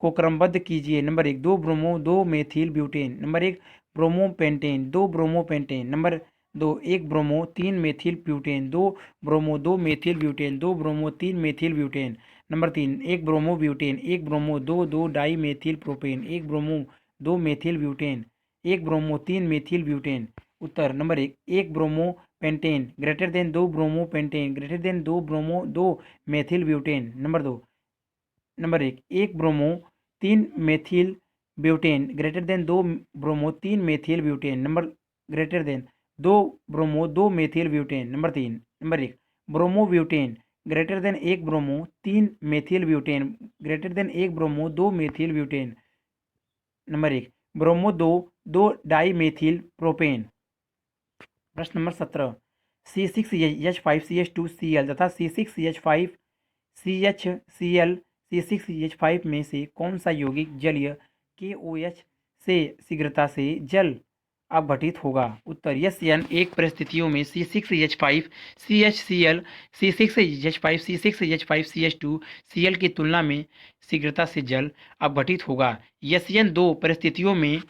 Speaker 1: को क्रमबद्ध कीजिए। Number 1 2 bromo 2 methyl butane, number 1 bromopentane 2 bromopentane, number 2 1 bromo 3 methyl butane 2 bromo 2 methyl butane 2 bromo 3 methyl butane, number 3 1 bromo butane 1 bromo 2 2 di methyl propane 1 bromo 2 methyl butane 1 bromo 3 methyl butane. उत्तर number 1 1 bromo pentane greater than 2 bromo pentane greater than 2 bromo 2 methyl butane. Number 2 number 1 1 bromo 3 methyl butane greater than 2 bromo 3 methyl butane, number greater than 2 bromo 2 methyl butane. Number 3 number 1 bromo butane greater than 1 bromo 3 methyl butane greater than 1 bromo 2 methyl butane. Number 1 bromo 2 2 di methyl propane. प्रश्न number 17, C6H5CH2Cl तथा C6CH5CHCl C6CH5 में से कौन सा यौगिक जलीय KOH से शीघ्रता से जल अपघटित होगा? उत्तर SN एक परिस्थितियों में C6H5 CHCl C6H5 C6H5 CH2Cl की तुलना में शीघ्रता से जल अपघटित होगा। SN दो परिस्थितियों में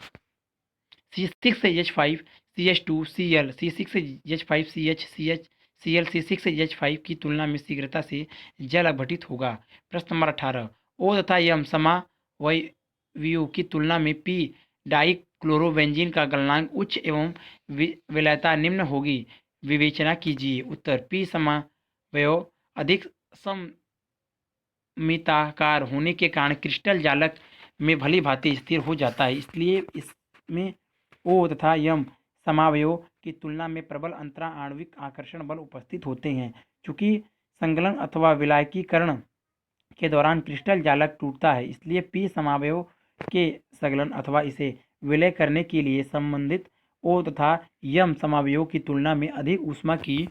Speaker 1: C6H5 CH2Cl C6H5 CHCl C6H5 की तुलना में शीघ्रता से जल अपघटित होगा। प्रश्न नंबर 18, O तथा M समावयवियों की तुलना में P डाइक्लोरोबेंजीन का गलनांक उच्च एवं विलयता निम्न होगी, विवेचना कीजिए। उत्तर P समावयव अधिक सममिताकार होने के कारण क्रिस्टल जालक में भली भांति स्थिर हो जाता है, इसलिए इसमें O तथा M समावयवों की तुलना में प्रबल अंतरा आणविक आकर्षण बल उपस्थित होते हैं। चूंकि संगलन अथवा विलायकीकरण के दौरान क्रिस्टल जालक टूटता है, इसलिए P समावयव के संगलन अथवा इसे विलय करने के लिए संबंधित O तथा M समावयवों की तुलना में अधिक ऊष्मा की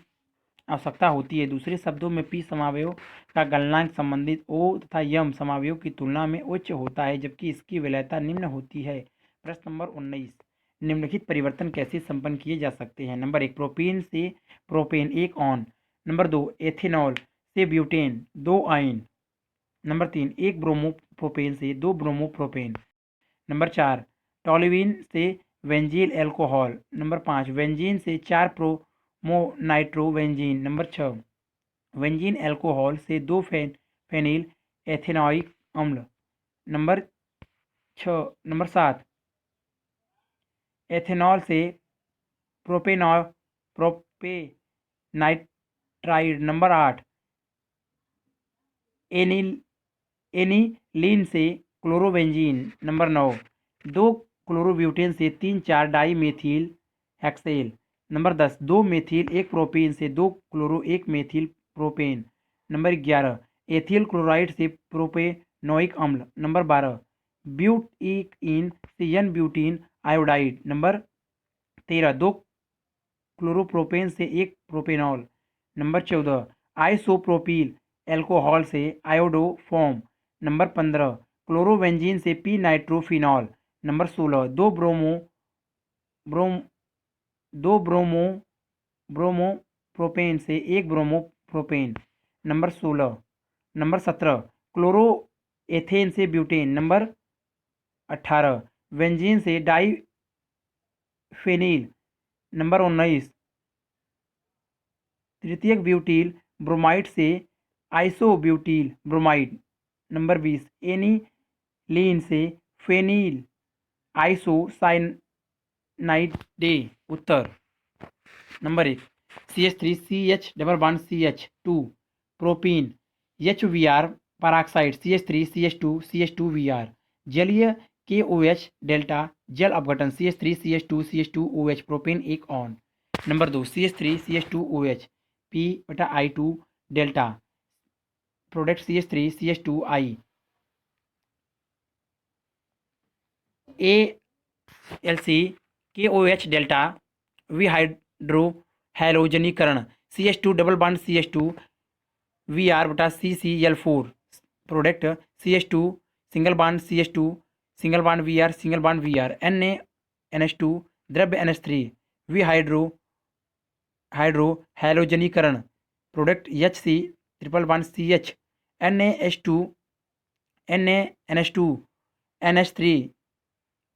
Speaker 1: आवश्यकता होती है। दूसरे शब्दों में P समावयव का गलनांक संबंधित O तथा M समावयव की तुलना में उच्च होता है, जबकि इसकी विलयता निम्न होती है। प्रश्न नंबर 19, निम्नलिखित परिवर्तन कैसे संपन्न किए जा सकते हैं? नंबर 1 प्रोपीन से प्रोपेन 1 ऑन, नंबर 2 एथेनॉल से butane 2 ion, number 3 1 bromo propane से 2 ब्रोमो प्रोपेन, नंबर 4 टॉल्यूइन से वेंजील एल्कोहल, नंबर 5 वेंजीन से 4 bromo nitro benzene, number 6 benzene alcohol से 2 फेनिल एथेनॉइक अम्ल, नंबर 7 एथेनॉल से प्रोपेनाइट्राइड, नंबर 8 एनिलीन से chlorobenzene, number 9 2 chlorobutane से 3,4 di methyl hexane, number 10 2 methyl 1 propane से 2 क्लोरो 1 methyl propane, number 11 ethyl chloride से प्रोपेनोइक अम्ल, नंबर 12 ब्यूटीन से n butene iodide, number 13 2 chloropropane से 1 प्रोपेनॉल, नंबर 14 आइसोप्रोपिल एल्कोहल से आयोडोफॉर्म, नंबर 15 क्लोरोबेंजीन से पी नाइट्रोफिनॉल, नंबर 16 2 ब्रोमोप्रोपेन से 1 ब्रोमोप्रोपेन, नंबर 16 नंबर 17 क्लोरोएथेन से ब्यूटेन, नंबर 18 बेंजीन से diphenyl, number 19 तृतीयक ब्यूटील ब्रोमाइड से आइसोब्यूटील ब्रोमाइड, नंबर 20 एनिलीन से phenyl isocyanide. उत्तर number 1 CH3 CH double bond CH2 propene HVR peroxide CH3 CH2 जलीय KOH delta जल अपघटन CH3 CH2 प्रोपीन एक one. Number 2 CH3 CH2 P/I2 delta product CH3 ALC KOH delta विहाइड्रो हैलोजनीकरण CH2 double bond CH2 VR/CCl4 product CH2 single bond CH2 single bond VR NaNH2 द्रव्य NH3 विहाइड्रो हैलोजनीकरण product HC triple bond CH NaH2 NaNH2 NH3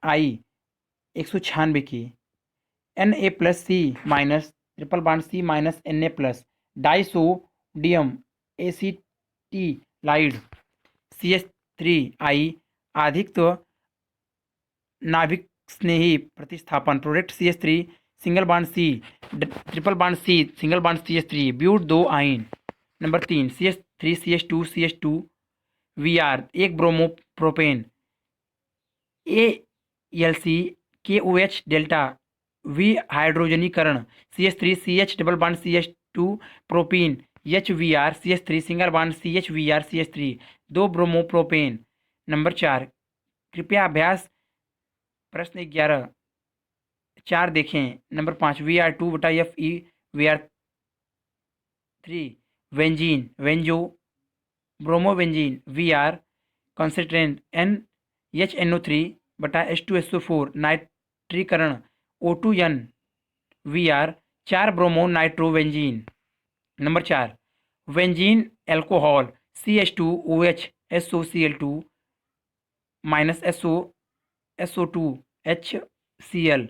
Speaker 1: 196 K Na+C minus triple bond C minus Na+ disodium acetylide CH3 अधिकत्व नाभिक स्नेही प्रतिस्थापन product CH3 single bond C triple bond C single bond CH3 but 2 yne. Number 3 CH3 CH2 VR एक bromo propane ALC KOH delta विहाइड्रोजनीकरण CH3 CH double bond CH2 propene HVR CH3 single bond CHVR CH3 2 bromo propane. Number 4 कृपया अभ्यास प्रश्न 11 4 देखें। Number 5 VR2/Fe VR3 benzene benzo bromobenzene VR concentrated NHNO3/H2SO4 नाइट्रीकरण O2N VR 4 ब्रोमो nitrobenzene. Number 4 benzene alcohol CH2OH SOCl2 minus SO2 HCl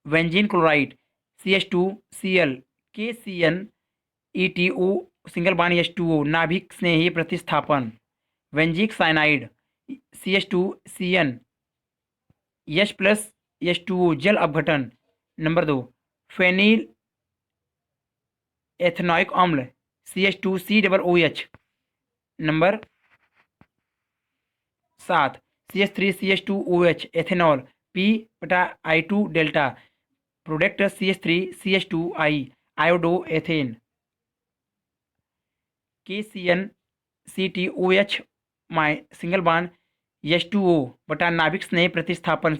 Speaker 1: benzene chloride CH2Cl KCnETO single bond H2O नाभिक स्नेही प्रतिस्थापन वेंजिक cyanide CH2CN H+H2O जल अपघटन। नंबर 2 फेनिल एथेनॉइक अम्ल CH2COOH। Number 7 CH3 CH2OH ethanol P/I2 delta product CH3 iodo ethane KCnCTOH single bond H2O बटा नाभिक स्नेह प्रतिस्थापन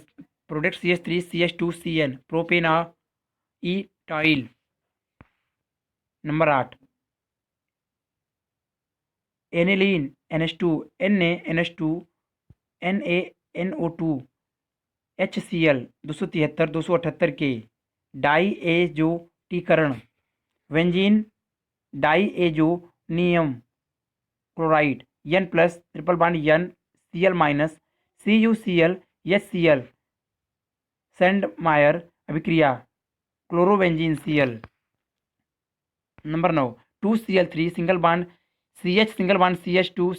Speaker 1: product CH3 propanenitrile. Number 8 aniline NH2 NaNH2 NaNO2 HCl 273 278 के डाईएजोटीकरण benzene diazonium chloride N+ triple bond N Cl minus CuCl HCl Sandmeyer अभिक्रिया क्लोरोवेंजीन Cl। Number 9 2Cl3 single bond CH single bond CH2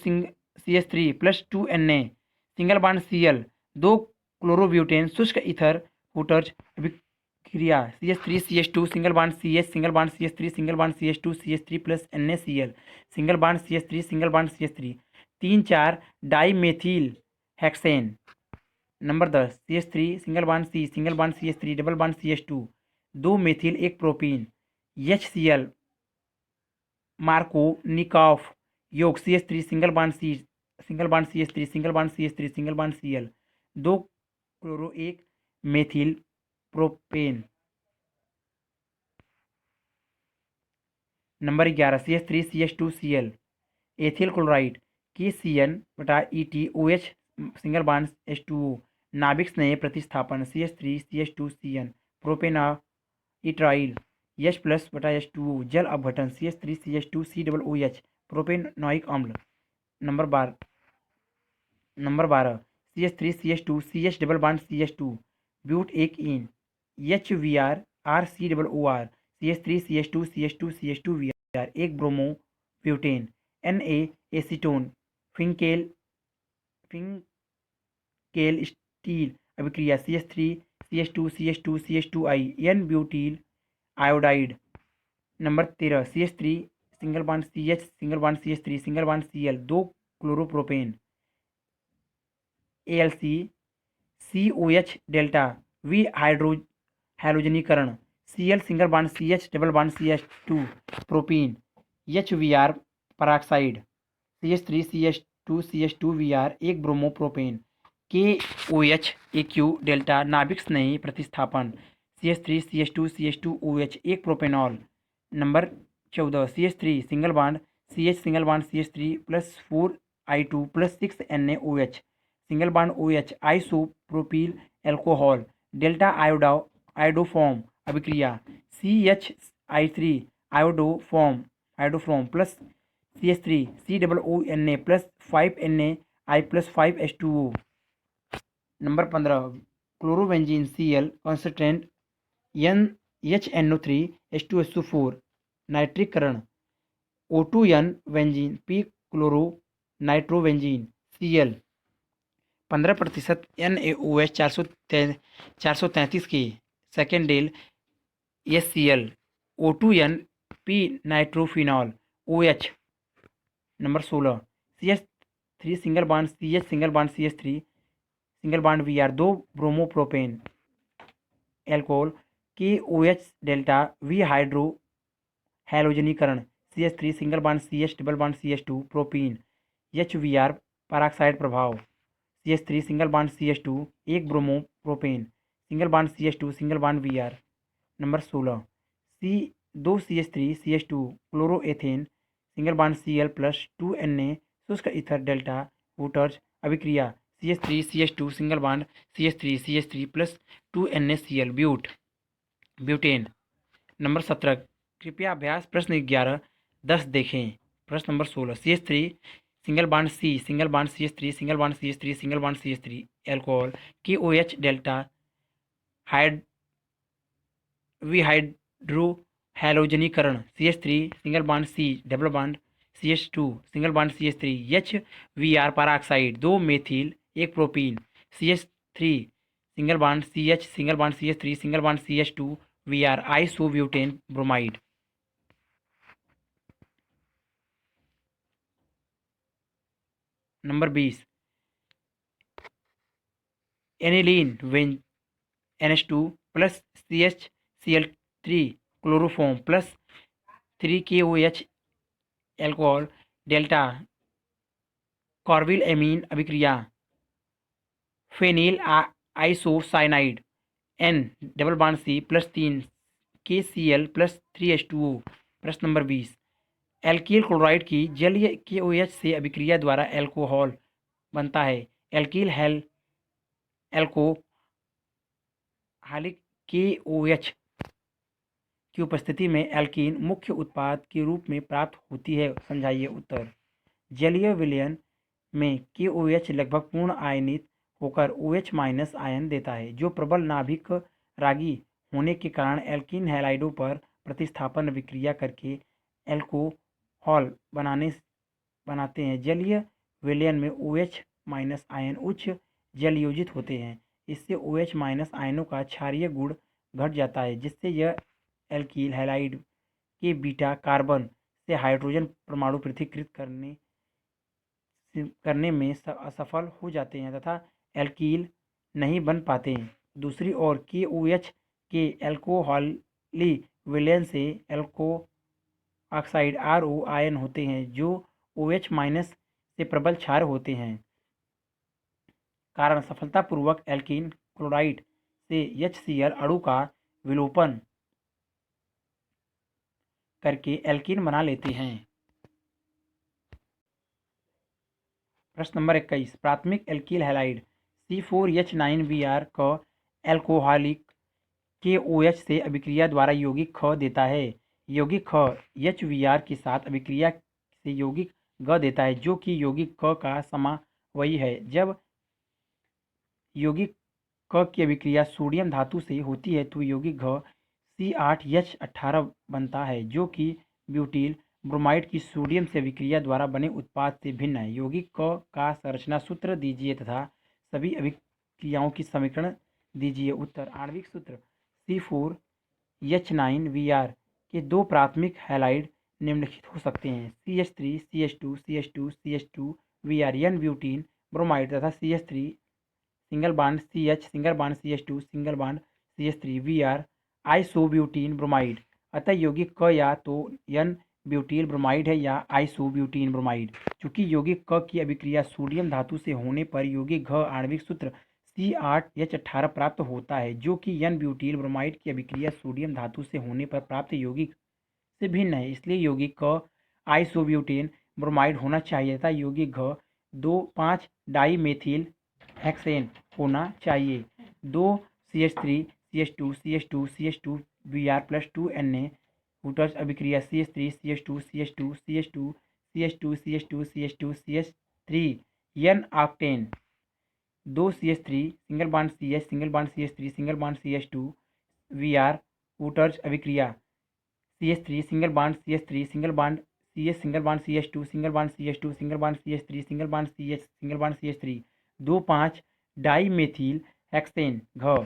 Speaker 1: CH3 + 2 Na single bond Cl 2 chlorobutane शुष्क ether footers अभिक्रिया CH3 CH2 single bond CH single bond CH3 single bond CH2 CH3 + NaCl single bond CH3 single bond CH3 3 4 dimethyl hexane. Number 10 CH3 single bond C single bond CH3 double bond CH2 2 methyl 1 propene HCl Markovnikov योग CH3 single bond C single bond CH3 single bond CH3 single bond Cl 2 क्लोरो 1 methyl propane. Number 11 CH3 CH2Cl ethyl chloride KCnETOH single bond H2O नाभिक स्नेह प्रतिस्थापन CH3 CH2CN प्रोपेनॉइट्राइल H+/H2O जल अपघटन CH3 CH2COOH propanoic अम्ल। Number 12 CH3 CH2 CH double bond CH2 but एक ene HVR RCOOR CH3 CH2 CH2 CH2 VR एक bromo butane Na acetone Finkelstein अभिक्रिया CH3 CH2 CH2 CH2 N butyl iodide. Number 13 CH3 single bond CH single bond CH3 single bond Cl, 2 chloropropane AlC COH delta वी हाइड्रोजनीकरण Cl single bond CH double bond CH2 propene HVr peroxide CH3 CH2 CH2 Vr, एक bromopropane KOH AQ delta नाभिक स्नेही प्रतिस्थापन CH3 CH2 CH2 OH, एक propanol. Number 14 CH3 single bond CH single bond CH3 plus 4I2 plus 6NaOH single bond OH isopropyl alcohol delta iodoform अभिक्रिया CH3 iodoform plus CH3 COONA plus 5NaI plus 5H2O। Number 15 chlorobenzene Cl कॉन्सेंट्रेंट HNO3H2SO4 नाइट्रीकरण O2N benzene P chloro nitrobenzene Cl 15% NaOH 433 के सेकेंडेल HCl O2N P nitrophenol OH। Number 16 CH3 single bond CH single bond CH3 single bond Vr, 2 bromopropane alcohol KOH delta वी हाइड्रो हैलोजनीकरण CH3 single bond CH double bond CH2 propene HVr peroxide प्रभाव CH3 single bond CH2, एक bromopropane single bond CH2 single bond Vr। Number 16 2 CH3 CH2 chloroethane single bond Cl plus 2Na शुष्क ether delta वोटर्स अभिक्रिया CH3 CH2 single bond CH3 plus 2NaCl butane. Number 17 कृपया अभ्यास प्रश्न 11-10 देखें। प्रश्न number 16 CH3 single bond C single bond CH3 single bond CH3 single bond CH3 alcohol KOH delta विहाइड्रो हैलोजनीकरण CH3 single bond C double bond CH2 single bond CH3 HVr peroxide, 2 methyl, एक propene CH3 single bond CH single bond CH3 single bond CH2 Vr isobutane bromide. Number 20 aniline NH2 plus CHCl3 chloroform plus 3 KOH alcohol delta carbylamine अभिक्रिया phenyl isocyanide N double bond C plus 3 KCl plus 3H2O। प्रश्न number 20 एल्कील chloride की जलीय KOH से अभिक्रिया द्वारा alcohol बनता है। एल्कील alcoholic KOH की उपस्थिति में एल्कीन मुख्य उत्पाद के रूप में प्राप्त होती है। समझाइए उत्तर। जलीय विलयन में KOH लगभग पूर्ण आयनित होकर OH माइनस आयन देता है, जो प्रबल नाभिक रागी होने के कारण एल्कीन हैलाइडों पर प्रतिस्थापन अभिक्रिया करके एल्कोहल बनाते हैं। जलीय विलयन में OH माइनस आयन उच्च जलयोजित होते हैं। इससे OH माइनस आयनों का क्षारीय गुण घट जाता है, जिससे यह एल्कील हैलाइड के बीटा कार्बन से हाइड्रोजन परमाणु पृथक्कृत करने में असफल हो जाते हैं तथा एल्कील नहीं बन पाते। दूसरी ओर KOH के एल्कोहली विलयन से एल्को ऑक्साइड RO आयन होते हैं, जो OH माइनस से प्रबल क्षार होते हैं। कारण सफलतापूर्वक एल्कीन क्लोराइड से HCl अणु का विलोपन करके एल्कीन बना लेते हैं। प्रश्न नंबर 21 प्राथमिक एल्कील हैलाइड C4H9Br का एल्कोहलिक KOH से अभिक्रिया द्वारा यौगिक ख देता है। यौगिक ख HVr के साथ अभिक्रिया से यौगिक ग देता है, जो कि यौगिक क का समावयी है। जब यौगिक क की अभिक्रिया सोडियम धातु से होती है तो यौगिक घ C8H18 बनता है, जो कि ब्यूटील ब्रोमाइड की सोडियम से अभिक्रिया द्वारा बने उत्पाद से भिन्न है। यौगिक क का संरचना सूत्र दीजिए तथा सभी अभिक्रियाओं की समीकरण दीजिए। उत्तर। आणविक सूत्र C4H9Br के दो प्राथमिक हैलाइड निम्नलिखित हो सकते हैं: CH3 CH2 CH2 CH2 Vr n butene bromide तथा CH3 single bond CH single bond CH2 single bond CH3 Vr isobutene bromide. अतः यौगिक क या तो n ब्यूटील ब्रोमाइड है या आइसोब्यूटीन ब्रोमाइड। चूंकि यौगिक क की अभिक्रिया सोडियम धातु से होने पर यौगिक घ आणविक सूत्र C8H18 प्राप्त होता है, जो कि n ब्यूटील ब्रोमाइड की अभिक्रिया सोडियम धातु से होने पर प्राप्त यौगिक से भिन्न है। इसलिए यौगिक क आइसोब्यूटेन ब्रोमाइड होना चाहिए तथा यौगिक घ 2,5 डाई मेथिल हेक्सेन होना चाहिए। 2 CH3 CH2 CH2 CH2 Br plus 2Na hooters अभिक्रिया CH3 CH2 CH2 CH2 CH2 CH2 CH2 CH3 n octane. 2 CH3 single bond CH single bond CH3 single bond CH2 Vr हूटर्स अभिक्रिया CH3 single bond CH3 single bond CH single bond CH2 single bond CH2 single bond CH3 single bond CH single bond CH3 2,5 di methyl hexane घ।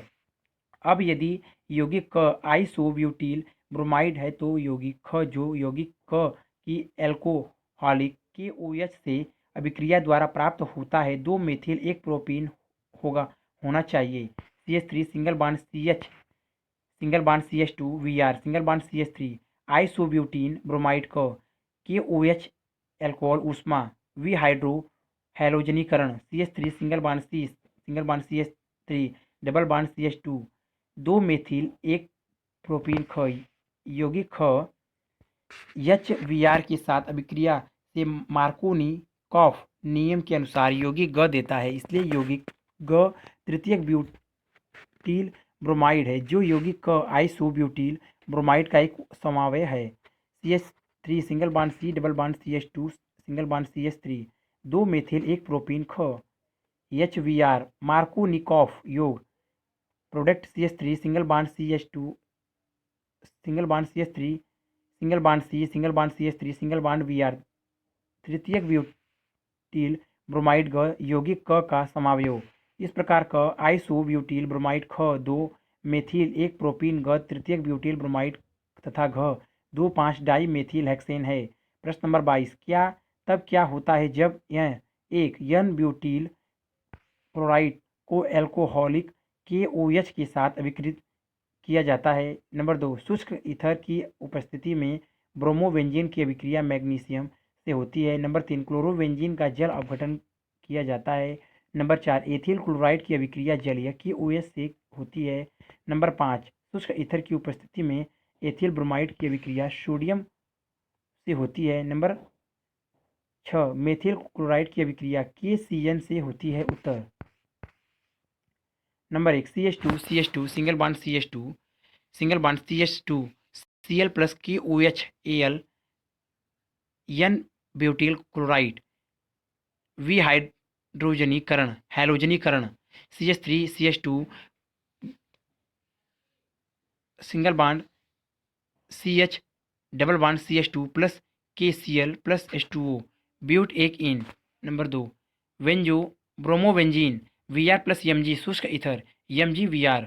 Speaker 1: अब यदि यौगिक क आइसोब्यूटील bromide है तो यौगिक ख जो यौगिक क की एल्कोहलिक KOH से अभिक्रिया द्वारा प्राप्त होता है 2 मेथिल 1 प्रोपीन होना चाहिए। CH3 single bond CH single bond CH2 Vr single bond CH3 isobutene bromide क KOH एल्कोहल ऊष्मा विहाइड्रो हैलोजनीकरण CH3 single bond C single bond CH3 double bond CH2 2 methyl 1 propene ख। यौगिक ख HBr के साथ अभिक्रिया से मार्कोनिकॉफ नियम के अनुसार यौगिक ग देता है। इसलिए यौगिक ग तृतीयक ब्यूटील ब्रोमाइड है, जो यौगिक क आइसोब्यूटील ब्रोमाइड का एक समावय है। CH3 single bond C double bond CH2 single bond CH3 2 methyl 1 propene ख। HBr मार्कोनिकॉफ योग product CH3 single bond CH2 single bond CH3 single bond C single bond CH3 single bond Br तृतीयक butyl bromide ग यौगिक क का समावयव। इस प्रकार क आइसोब्यूटील ब्रोमाइड ख 2 मेथिल 1 प्रोपीन ग तृतीयक ब्यूटील ब्रोमाइड तथा घ 2,5 डाई मेथिल हेक्सेन है। प्रश्न नंबर 22, क्या होता है जब यह एक n ब्यूटील क्लोराइड को एल्कोहलिक KOH के साथ अभिक्रित किया जाता है? नंबर 2, शुष्क ईथर की उपस्थिति में ब्रोमोबेंजीन की अभिक्रिया मैग्नीशियम से होती है। नंबर 3, क्लोरोबेंजीन का जल अपघटन किया जाता है। नंबर 4, एथिल क्लोराइड की अभिक्रिया जलीय KOH से होती है। नंबर 5, शुष्क ईथर की उपस्थिति में एथिल ब्रोमाइड की अभिक्रिया सोडियम से होती है। नंबर 6, मेथिल क्लोराइड की अभिक्रिया KCN से होती है। उत्तर number 1, CH2 single bond CH2 single bond CH2 Cl plus KOH Al n butyl chloride विहाइड्रोजनीकरण हैलोजनीकरण CH3 CH2 single bond CH double bond CH2 plus KCl plus H2O ब्यूट एक इन। नंबर 2, वेंजो ब्रोमोबेंजीन Vr प्लस Mg शुष्क ether Mg Vr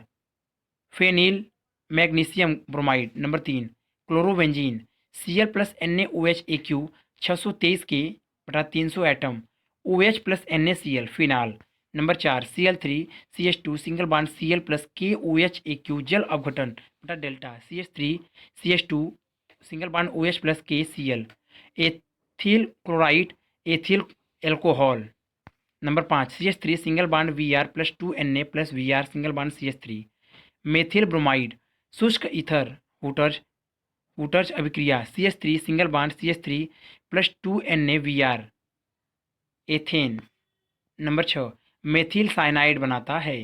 Speaker 1: phenyl magnesium bromide. Number 3, chlorobenzene Cl plus NaOH AQ 623 के बटा 300 atm OH plus NaCl phenol. Number 4, Cl3 CH2 single bond Cl plus KOH AQ जल अपघटन बटा delta CH3 CH2 single bond OH plus KCl ethyl chloride ethyl alcohol. Number 5, CH3 single bond Vr plus 2Na plus Vr single bond CH3 methyl bromide शुष्क ether hooters अभिक्रिया CH3 single bond CH3 plus 2Na Vr ethane. Number 6, methyl cyanide बनाता है।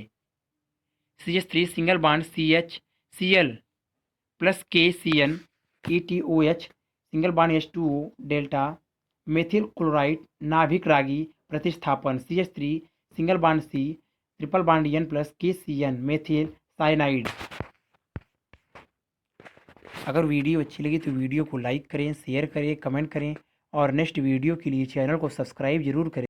Speaker 1: CH3 single bond CHCl plus KCN ETOH single bond H2O delta methyl chloride नाभिक रागी प्रतिस्थापन CH3 single bond C triple bond N plus KCN methyl cyanide. अगर video अच्छी लगी तो video को like करें, शेयर करें, कमेंट करें और नेक्स्ट वीडियो के लिए चैनल को सब्सक्राइब जरूर करें।